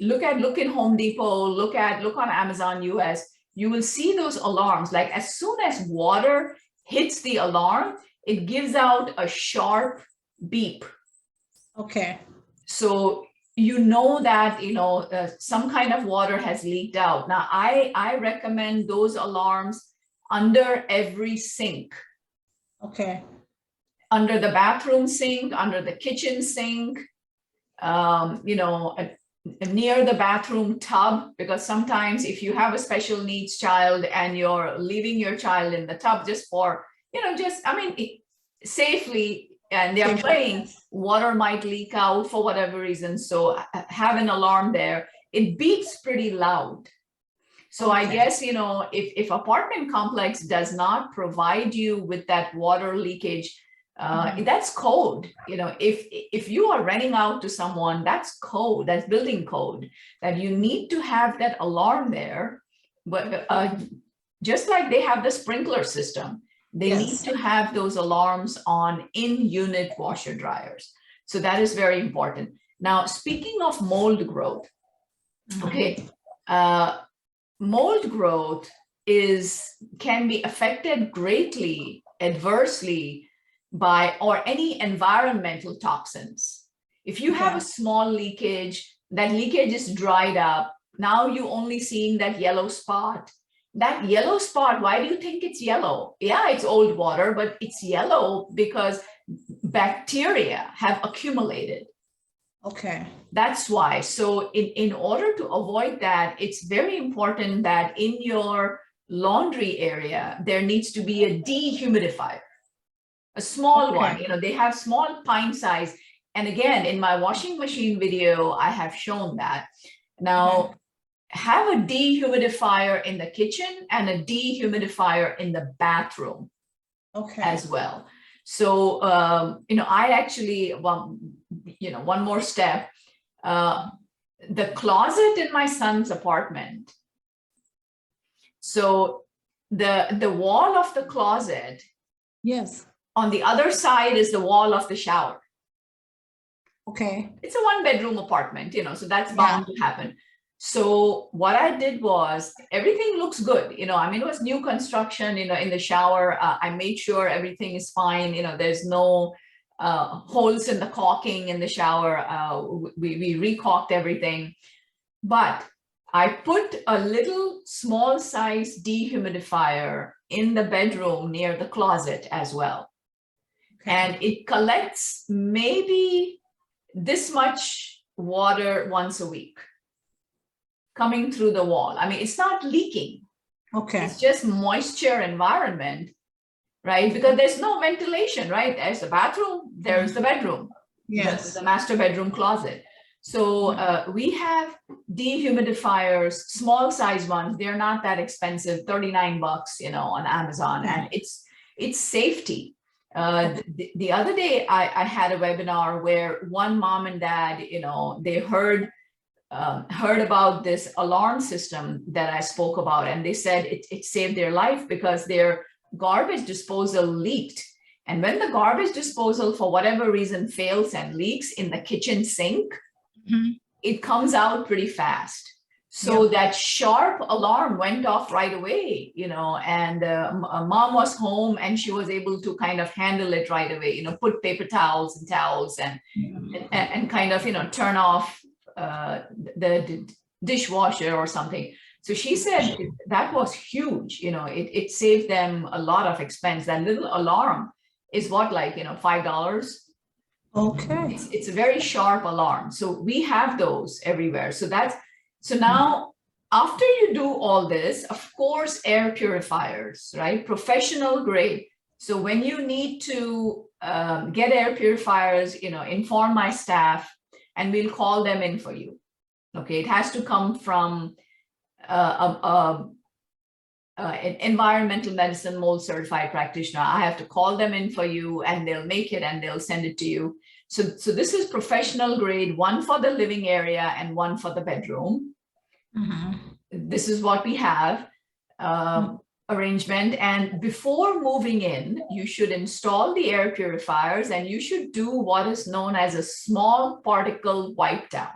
look in Home Depot, look on Amazon US, you will see those alarms. Like as soon as water hits the alarm, it gives out a sharp beep. Okay. So that, some kind of water has leaked out. Now, I recommend those alarms under every sink. Okay. Under the bathroom sink, under the kitchen sink, near the bathroom tub, because sometimes if you have a special needs child and you're leaving your child in the tub just for, safely, and they're playing, water might leak out for whatever reason. So have an alarm there. It beeps pretty loud. So I guess, if apartment complex does not provide you with that water leakage, that's code. If you are renting out to someone, that's code, that's building code, that you need to have that alarm there. But just like they have the sprinkler system, they need to have those alarms on in-unit washer dryers. So that is very important. Now, speaking of mold growth, mold growth can be affected greatly, adversely, by any environmental toxins. If you have a small leakage, that leakage is dried up. Now you only seeing that yellow spot. That yellow spot, why do you think it's yellow? Yeah, it's old water, but it's yellow because bacteria have accumulated. Okay. That's why. So in order to avoid that, it's very important that in your laundry area, there needs to be a dehumidifier. A small one, they have small pint size. And again, in my washing machine video, I have shown that. Now, have a dehumidifier in the kitchen and a dehumidifier in the bathroom as well. So, I actually, one more step, the closet in my son's apartment. So the wall of the closet. Yes. On the other side is the wall of the shower. Okay. It's a 1-bedroom apartment, so that's bound to happen. So what I did was, everything looks good. It was new construction, in the shower. I made sure everything is fine. There's no holes in the caulking in the shower. We re-caulked everything. But I put a little small size dehumidifier in the bedroom near the closet as well. And it collects maybe this much water once a week coming through the wall. It's not leaking. Okay. It's just moisture environment, right? Because there's no ventilation, right? There's the bathroom, there's the bedroom. Yes. the master bedroom closet. So we have dehumidifiers, small size ones. They're not that expensive, $39, on Amazon, and it's safety. The other day I had a webinar where one mom and dad, they heard about this alarm system that I spoke about, and they said it saved their life because their garbage disposal leaked. And when the garbage disposal, for whatever reason, fails and leaks in the kitchen sink, it comes out pretty fast. So that sharp alarm went off right away, and a mom was home and she was able to kind of handle it right away, put paper towels and kind of, turn off the dishwasher or something. So she said that was huge. It saved them a lot of expense. That little alarm is what, like, $5. Okay. It's a very sharp alarm. So we have those everywhere. So now after you do all this, of course, air purifiers, right? Professional grade. So when you need to get air purifiers, inform my staff and we'll call them in for you. Okay, it has to come from an environmental medicine mold certified practitioner. I have to call them in for you and they'll make it and they'll send it to you. So this is professional grade, one for the living area and one for the bedroom. This is what we have arrangement. And before moving in, you should install the air purifiers and you should do what is known as a small particle wipe down.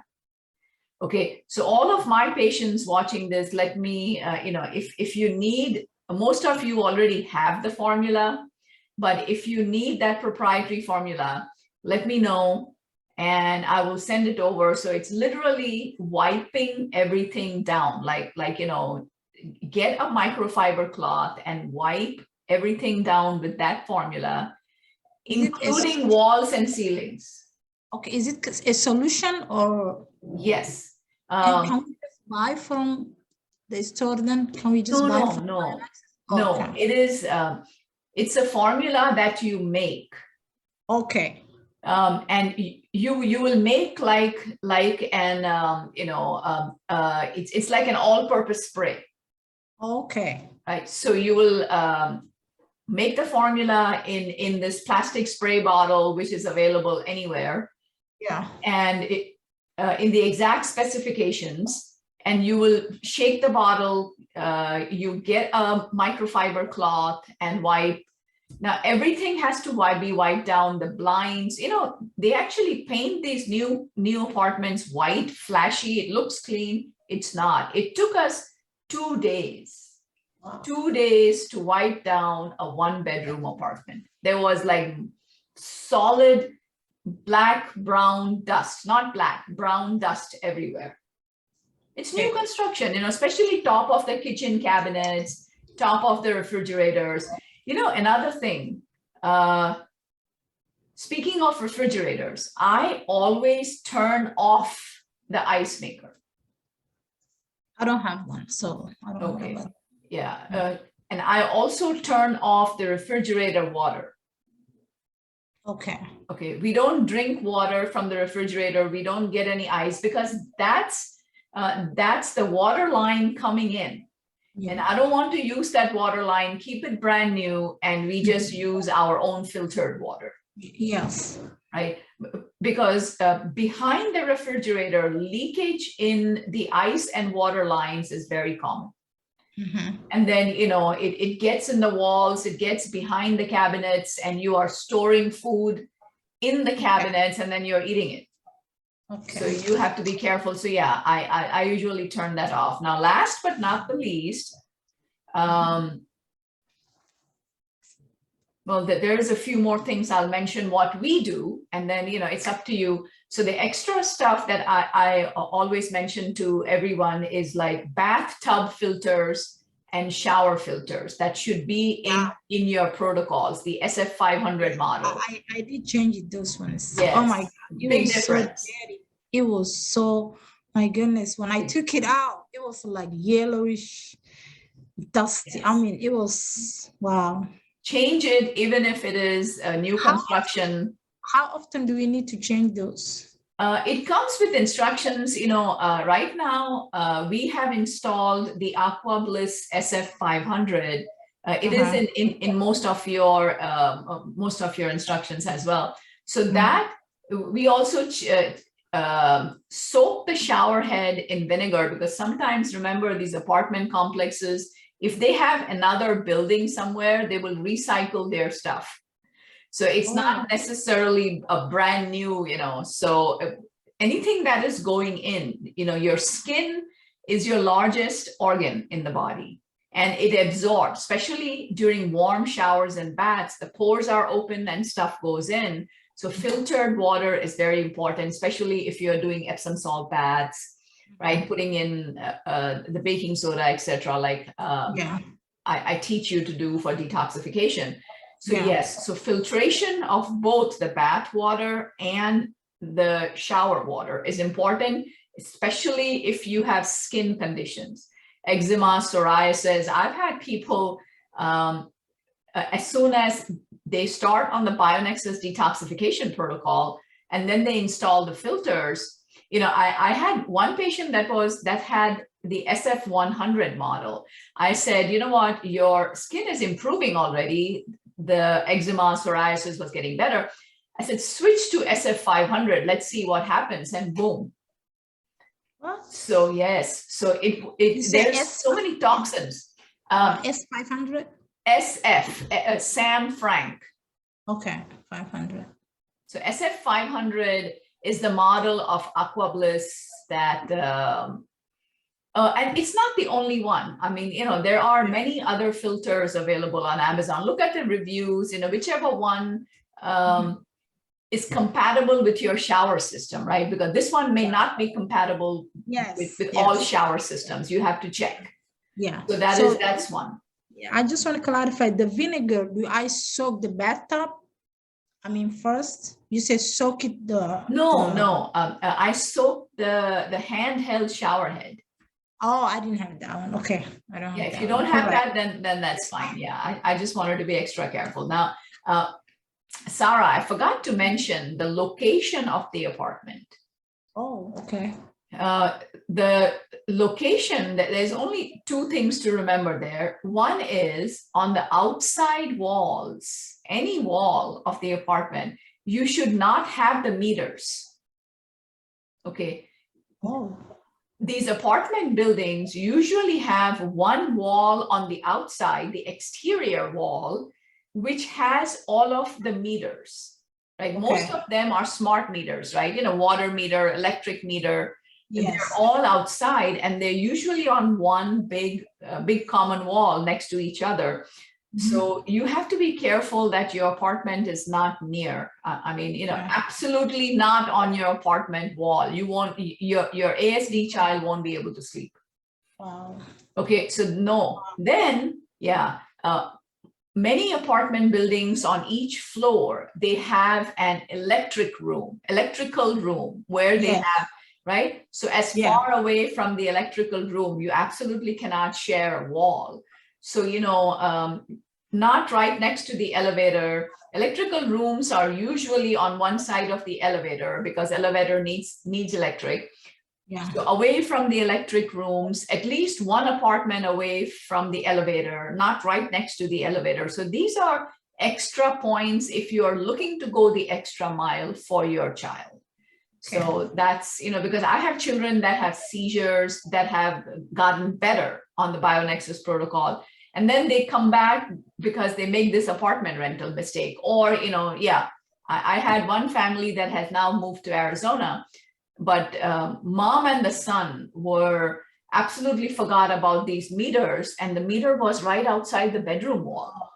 Okay, so all of my patients watching this, let me, if you need, most of you already have the formula, but if you need that proprietary formula, let me know and I will send it over. So it's literally wiping everything down, like get a microfiber cloth and wipe everything down with that formula, including walls and ceilings. Okay, is it a solution or? Yes. And can we just buy from the store then? Can we just buy from No, it is, it's a formula that you make. Okay. And you will make like an, it's like an all-purpose spray. Okay. Right. So you will make the formula in this plastic spray bottle, which is available anywhere. Yeah. And in the exact specifications, and you will shake the bottle, you get a microfiber cloth and wipe. Now everything has to be wiped down, the blinds, they actually paint these new apartments white, flashy, it looks clean. It's not. It took us 2 days. Wow. 2 days to wipe down a 1-bedroom apartment. There was like solid black, brown dust, not black, brown dust everywhere. It's new construction, especially top of the kitchen cabinets, top of the refrigerators. Another thing, speaking of refrigerators, I always turn off the ice maker. I don't have one, so I don't know about that. Yeah, and I also turn off the refrigerator water. Okay, we don't drink water from the refrigerator. We don't get any ice because that's the water line coming in. And I don't want to use that water line, keep it brand new, and we just use our own filtered water. Yes. Right? Because behind the refrigerator, leakage in the ice and water lines is very common. And then, it gets in the walls, it gets behind the cabinets, and you are storing food in the cabinets and then you're eating it. Okay. So you have to be careful. So yeah, I usually turn that off. Now, last but not the least, well, there's a few more things I'll mention what we do, and then, it's up to you. So the extra stuff that I always mention to everyone is like bathtub filters and shower filters that should be in your protocols, the SF500 model. I did change those ones. Yes. Oh my God, big difference. So dirty. It was so, my goodness, when I took it out, it was like yellowish, dusty. Yes. I mean, it was, wow. Change it, even if it is a new construction. How often do we need to change those? It comes with instructions. Right now we have installed the AquaBliss SF500. It is in most of your instructions as well. So that we also soak the shower head in vinegar, because sometimes, remember, these apartment complexes, if they have another building somewhere, they will recycle their stuff. So it's not necessarily a brand new, so anything that is going in, your skin is your largest organ in the body, and it absorbs, especially during warm showers and baths, the pores are open and stuff goes in. So filtered water is very important, especially if you're doing Epsom salt baths, right? Putting in the baking soda, etc. Like I teach you to do for detoxification. So yes, so filtration of both the bath water and the shower water is important, especially if you have skin conditions, eczema, psoriasis. I've had people, as soon as they start on the BioNexus detoxification protocol, and then they install the filters. I had one patient that had the SF100 model. I said, you know what, your skin is improving already. The eczema, psoriasis was getting better. I said, switch to SF500. Let's see what happens. And boom. What? So yes, so there's so many toxins. S500? SF, Sam Frank. Okay, 500. So SF500 is the model of AquaBliss that, and it's not the only one. I mean, there are many other filters available on Amazon. Look at the reviews, whichever one is compatible with your shower system, right? Because this one may not be compatible with all shower systems. You have to check. Yeah. So that's one. Yeah, I just want to clarify the vinegar. Do I soak the bathtub? I mean, first you say soak it. No. I soak the handheld shower head. Oh, I didn't have that one. Okay, I don't. Yeah, if you don't have that, then that's fine. Yeah, I just wanted to be extra careful. Now, Sarah, I forgot to mention the location of the apartment. Oh, okay. The location, there's only two things to remember there. One is on the outside walls, any wall of the apartment, you should not have the meters. Okay. Oh. These apartment buildings usually have one wall on the outside, the exterior wall, which has all of the meters, right? Most of them are smart meters, right? Water meter, electric meter. Yes. They're all outside, and they're usually on one big common wall next to each other. Mm-hmm. So you have to be careful that your apartment is not near. Absolutely not on your apartment wall. You won't. Your ASD child won't be able to sleep. Wow. Okay, so no. Then many apartment buildings on each floor, they have an electrical room where they have. Right? So as far away from the electrical room, you absolutely cannot share a wall. So, not right next to the elevator. Electrical rooms are usually on one side of the elevator because elevator needs electric. Yeah. So away from the electric rooms, at least one apartment away from the elevator, not right next to the elevator. So these are extra points if you are looking to go the extra mile for your child. So that's, because I have children that have seizures that have gotten better on the BioNexus protocol. And then they come back because they make this apartment rental mistake. Or, I had one family that has now moved to Arizona, but mom and the son were absolutely forgot about these meters. And the meter was right outside the bedroom wall.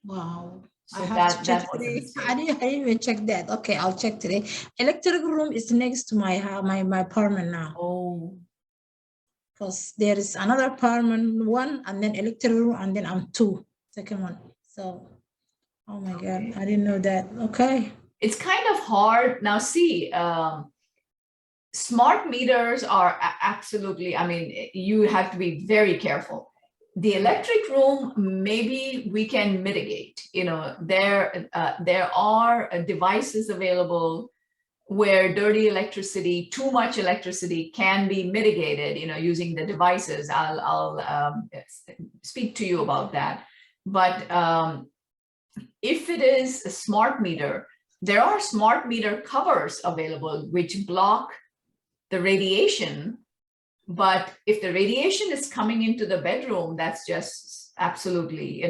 Wow. So I have to check today. I didn't even check that. Okay, I'll check today. Electrical room is next to my apartment now. Oh. Because there is another apartment, one, and then electrical room, and then I'm two, second one. So, oh my God, I didn't know that. Okay. It's kind of hard. Now see, smart meters are absolutely, you have to be very careful. The electric room, maybe we can mitigate. There are devices available where dirty electricity, too much electricity can be mitigated, using the devices. I'll speak to you about that. But if it is a smart meter, there are smart meter covers available which block the radiation. But if the radiation is coming into the bedroom, that's just absolutely,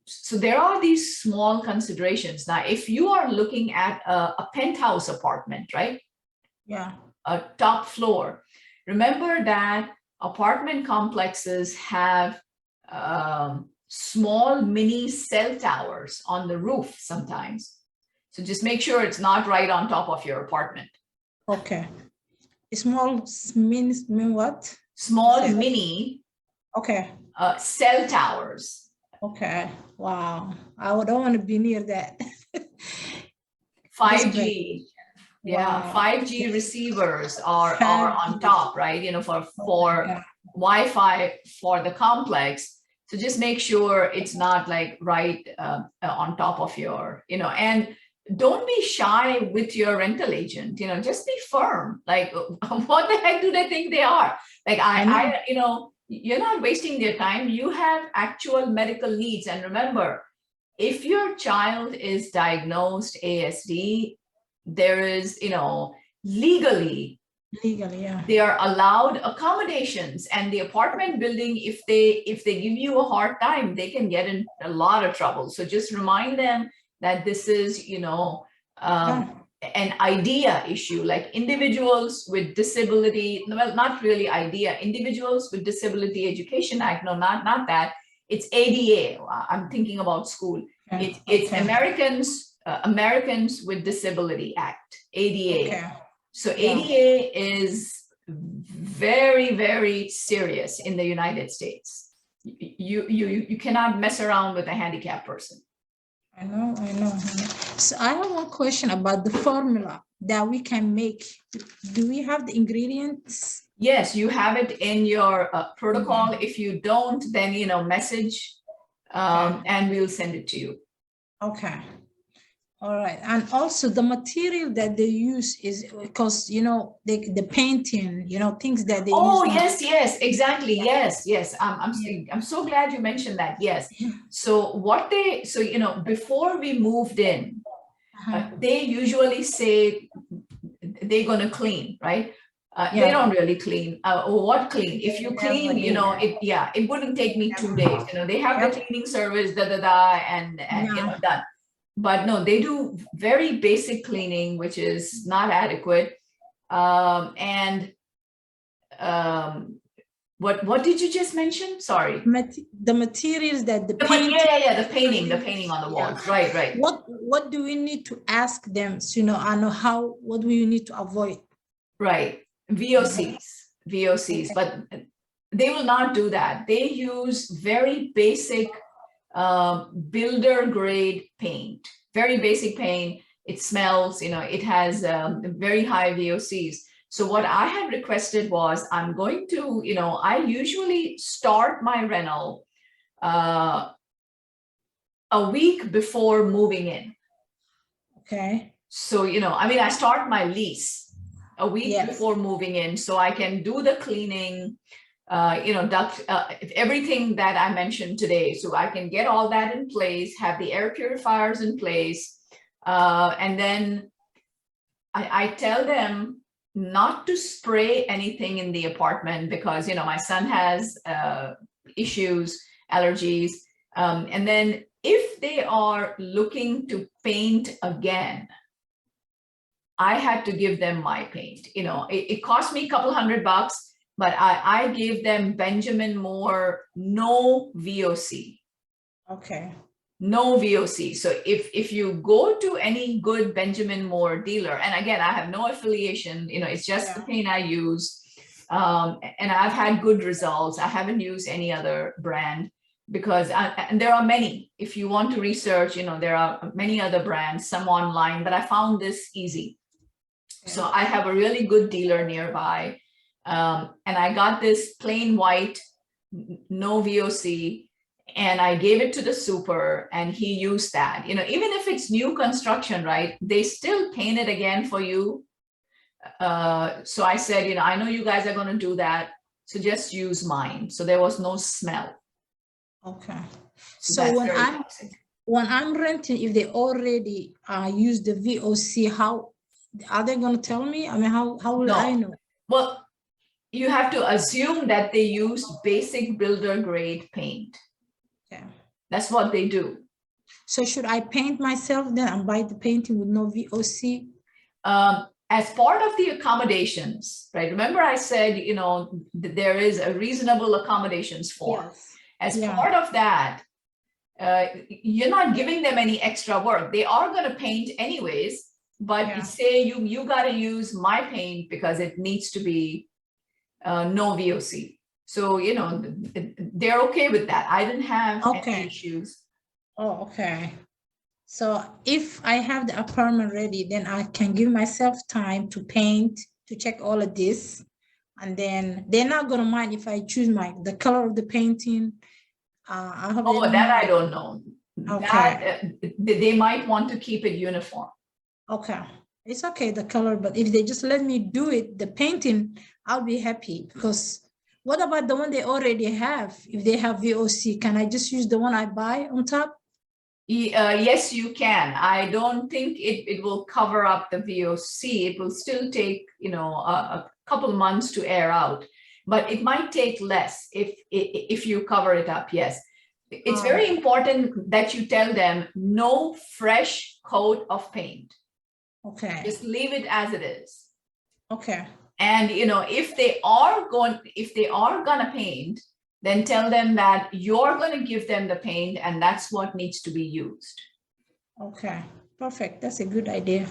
so there are these small considerations. Now, if you are looking at a penthouse apartment, right? Yeah. A top floor, remember that apartment complexes have small mini cell towers on the roof sometimes. So just make sure it's not right on top of your apartment. Okay. Small means mean what? Small mini okay cell towers. Okay. Wow. I don't want to be near that. 5G. Yeah, Wow. 5G receivers are on top, right? For Wi-Fi for the complex. So just make sure it's not like right on top of your, and don't be shy with your rental agent, just be firm. Like, what the heck do they think they are? Like, you're not wasting their time. You have actual medical needs. And remember, if your child is diagnosed ASD, there is, legally, yeah, they are allowed accommodations. And the apartment building, if they give you a hard time, they can get in a lot of trouble. So just remind them that this is, an idea issue, like individuals with disability, well, not really idea, Individuals with Disability Education Act, no, not that, it's ADA. I'm thinking about school. It's Americans with Disability Act, ADA. Okay. So ADA is very, very serious in the United States. You cannot mess around with a handicapped person. I know. So I have one question about the formula that we can make. Do we have the ingredients? Yes, you have it in your protocol. If you don't, then, message and we'll send it to you. Okay. All right. And also the material that they use is because, the painting, things that they use. Yes, exactly. Yes. I'm so glad you mentioned that. Yes. So before we moved in, they usually say they're going to clean, right? They don't really clean. What clean? If you clean, it wouldn't take me 2 days. They have the cleaning service, and done. But no, they do very basic cleaning, which is not adequate. What did you just mention? Sorry. The materials that the paint. The painting on the walls. Yeah. Right. What do we need to ask them? So, I know what do we need to avoid? Right. VOCs, but they will not do that. They use very basic builder grade paint, very basic paint. It smells, it has very high VOCs. So what I had requested was, I'm going to, I usually start my rental a week before moving in. Okay. So, I start my lease a week before moving in, so I can do the cleaning, everything that I mentioned today. So I can get all that in place, have the air purifiers in place. And then I tell them not to spray anything in the apartment because, my son has issues, allergies. And then if they are looking to paint again, I had to give them my paint. It cost me a couple $100, but I gave them Benjamin Moore, no VOC. Okay. No VOC. So if you go to any good Benjamin Moore dealer, and again, I have no affiliation, it's just the paint I use. And I've had good results. I haven't used any other brand because, and there are many. If you want to research, there are many other brands, some online, but I found this easy. So I have a really good dealer nearby. And I got this plain white no VOC, and I gave it to the super and he used that. Even if it's new construction, right, they still paint it again for you. So I said, I know you guys are going to do that, so just use mine. So there was no smell. Okay. So when I'm renting, if they already use the VOC, how are they going to tell me? I mean, how will I know? Well, you have to assume that they use basic builder grade paint. Okay. That's what they do. So should I paint myself then and buy the painting with no VOC? As part of the accommodations, right? Remember I said, there is a reasonable accommodations form. Yes. As part of that, you're not giving them any extra work. They are going to paint anyways, but say you got to use my paint because it needs to be no VOC. So, they're okay with that. I didn't have any issues. Oh, okay. So if I have the apartment ready, then I can give myself time to paint, to check all of this. And then they're not going to mind if I choose the color of the painting. I don't know. Okay. They might want to keep it uniform. Okay. It's okay, the color, but if they just let me do it, the painting, I'll be happy. Because what about the one they already have? If they have VOC, can I just use the one I buy on top? Yes, you can. I don't think it will cover up the VOC. It will still take, a couple months to air out, but it might take less if you cover it up. Yes. It's very important that you tell them no fresh coat of paint. Okay. Just leave it as it is. Okay. And, if they are gonna paint, then tell them that you're going to give them the paint and that's what needs to be used. Okay, perfect. That's a good idea.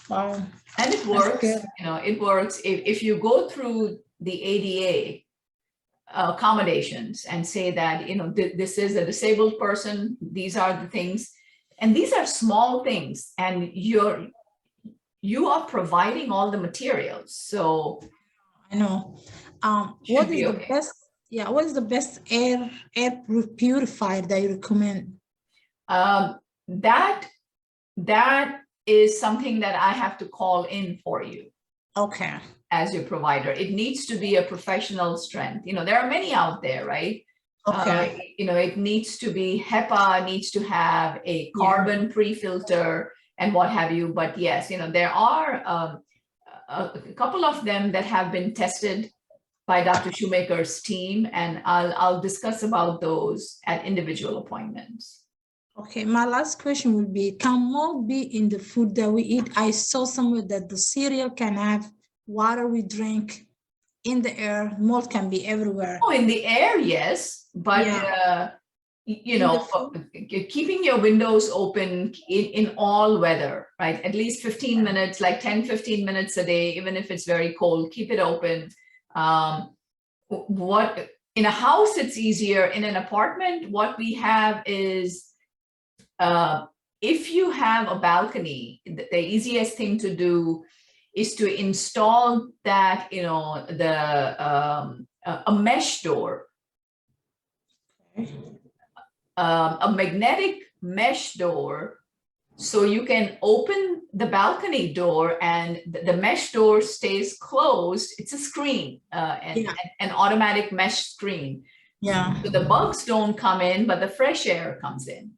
Wow. And it works. It works. If you go through the ADA accommodations and say that, this is a disabled person, these are the things, and these are small things, and you are providing all the materials. So I know. What is the best? Yeah, what is the best air purifier that you recommend? That is something that I have to call in for you. Okay. As your provider. It needs to be a professional strength. There are many out there, right? Okay. It needs to be HEPA, needs to have a carbon pre-filter and what have you. But yes, there are a couple of them that have been tested by Dr. Shoemaker's team, and I'll discuss about those at individual appointments. Okay, my last question would be, can mold be in the food that we eat? I saw somewhere that the cereal can have water we drink in the air. Mold can be everywhere. Oh, in the air, yes, but keeping your windows open in all weather, right? At least 15 minutes, like 10-15 minutes a day, even if it's very cold, keep it open. What in a house it's easier. In an apartment, what we have is if you have a balcony, the easiest thing to do is to install that, a mesh door, a magnetic mesh door. So you can open the balcony door and the mesh door stays closed. It's a screen, an automatic mesh screen. Yeah. So the bugs don't come in, but the fresh air comes in.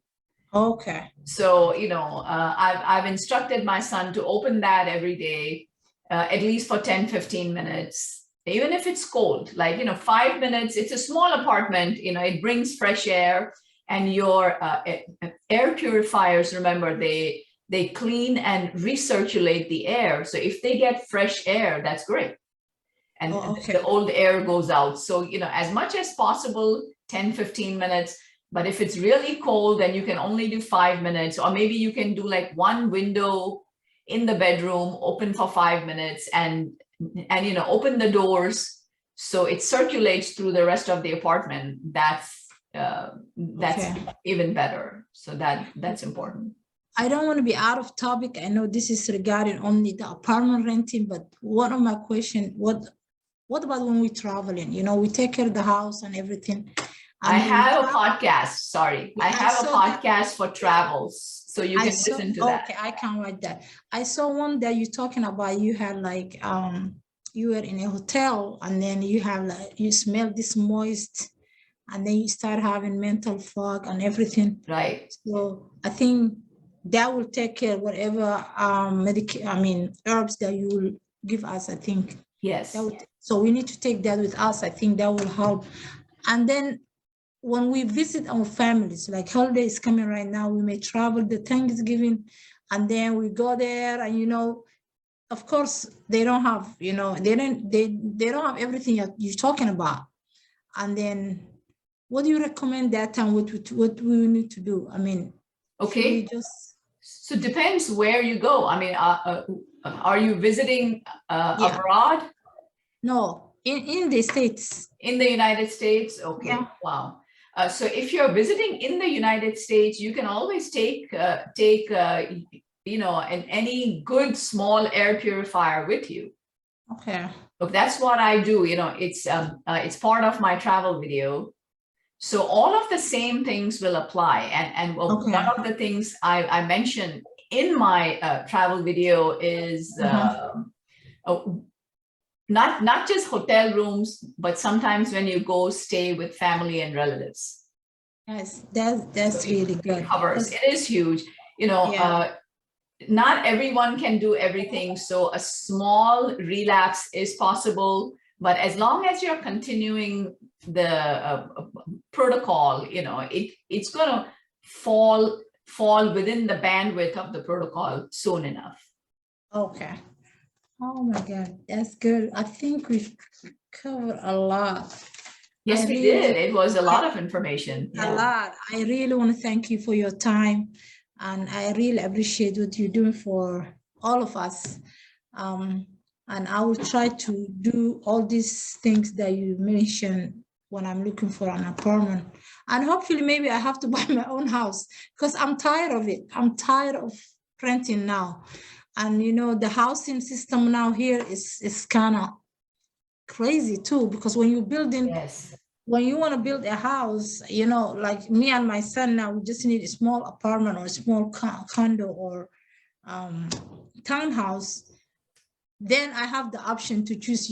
Okay. So, I've instructed my son to open that every day, at least for 10-15 minutes, even if it's cold, like, 5 minutes. It's a small apartment, it brings fresh air. And your air purifiers, remember, they clean and recirculate the air. So if they get fresh air, that's great. And the old air goes out. So, as much as possible, 10-15 minutes. But if it's really cold, then you can only do 5 minutes, or maybe you can do like one window in the bedroom, open for 5 minutes and open the doors so it circulates through the rest of the apartment. That's even better. So that's important. I don't want to be out of topic. I know this is regarding only the apartment renting, but one of my questions, what What about when we're traveling? We take care of the house and everything. I have a podcast. Sorry. I have a podcast for travels. So you can listen to that. Okay, I can write that. I saw one that you're talking about. You had like, you were in a hotel and then you have like, you smell this moist and then you start having mental fog and everything. Right. So I think that will take care of whatever herbs that you will give us, I think. Yes. So we need to take that with us. I think that will help. And then when we visit our families, like holiday is coming right now, we may travel the Thanksgiving and then we go there and, of course they don't have, they don't have everything you're talking about. And then what do you recommend that time? What we need to do? Okay. So it depends where you go. Are you visiting abroad? No, in the States. In the United States? Okay. Yeah. Wow. So if you're visiting in the United States, you can always take any good small air purifier with you. Okay. Look, that's what I do. It's part of my travel video. So all of the same things will apply. And one of the things I mentioned in my travel video is not just hotel rooms, but sometimes when you go stay with family and relatives. Yes, that's really good. It is huge. Not everyone can do everything. So a small relapse is possible, but as long as you're continuing the protocol, it's going to fall within the bandwidth of the protocol soon enough. Okay. Oh my God, that's good. I think we've covered a lot. Yes, we did. It was a lot of information. A lot. I really want to thank you for your time. And I really appreciate what you're doing for all of us. And I will try to do all these things that you mentioned when I'm looking for an apartment. And hopefully maybe I have to buy my own house because I'm tired of it. I'm tired of renting now. And the housing system now here is kind of crazy too, because when you're building, when you want to build a house, like me and my son now, we just need a small apartment or a small condo or townhouse. Then I have the option to choose,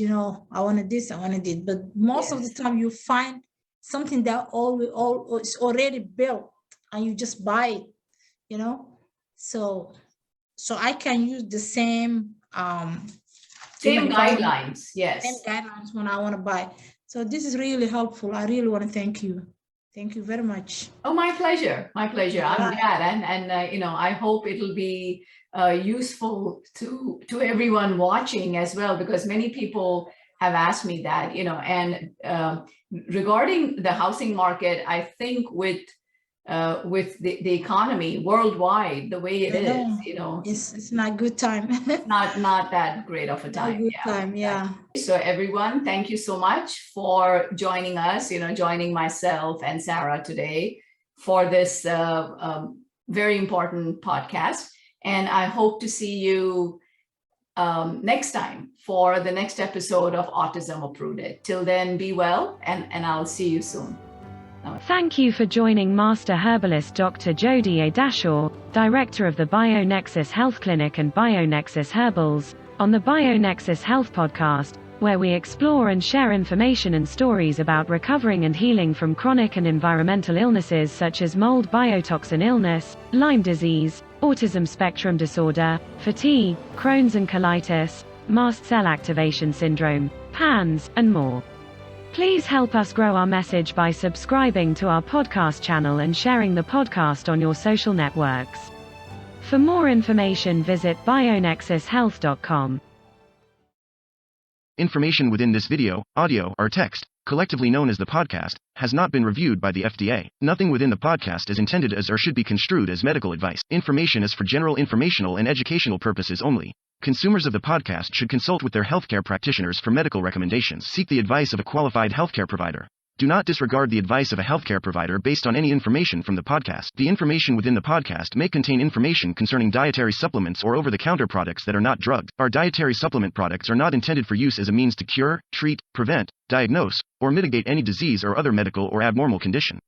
I wanted this, I wanted it. But most of the time you find something that is already built and you just buy it, So I can use the same guidelines. Yes. Same guidelines when I want to buy. So this is really helpful. I really want to thank you. Thank you very much. Oh, my pleasure. My pleasure. I'm glad. And I hope it'll be useful to everyone watching as well, because many people have asked me that, and regarding the housing market, I think with the economy worldwide, the way it is, it's not a good time. not that great of a time. Not a good time, yeah. So everyone, thank you so much for joining us, joining myself and Sarah today for this very important podcast. And I hope to see you next time for the next episode of Autism Uprooted. Till then, be well, and I'll see you soon. Thank you for joining Master Herbalist Dr. Jodie A. Dashore, Director of the BioNexus Health Clinic and BioNexus Herbals, on the BioNexus Health Podcast, where we explore and share information and stories about recovering and healing from chronic and environmental illnesses such as mold biotoxin illness, Lyme disease, autism spectrum disorder, fatigue, Crohn's and colitis, mast cell activation syndrome, PANS, and more. Please help us grow our message by subscribing to our podcast channel and sharing the podcast on your social networks. For more information, visit bionexushealth.com. Information within this video, audio, or text, collectively known as the podcast, has not been reviewed by the FDA. Nothing within the podcast is intended as or should be construed as medical advice. Information is for general informational and educational purposes only. Consumers of the podcast should consult with their healthcare practitioners for medical recommendations. Seek the advice of a qualified healthcare provider. Do not disregard the advice of a healthcare provider based on any information from the podcast. The information within the podcast may contain information concerning dietary supplements or over-the-counter products that are not drugs. Our dietary supplement products are not intended for use as a means to cure, treat, prevent, diagnose, or mitigate any disease or other medical or abnormal condition.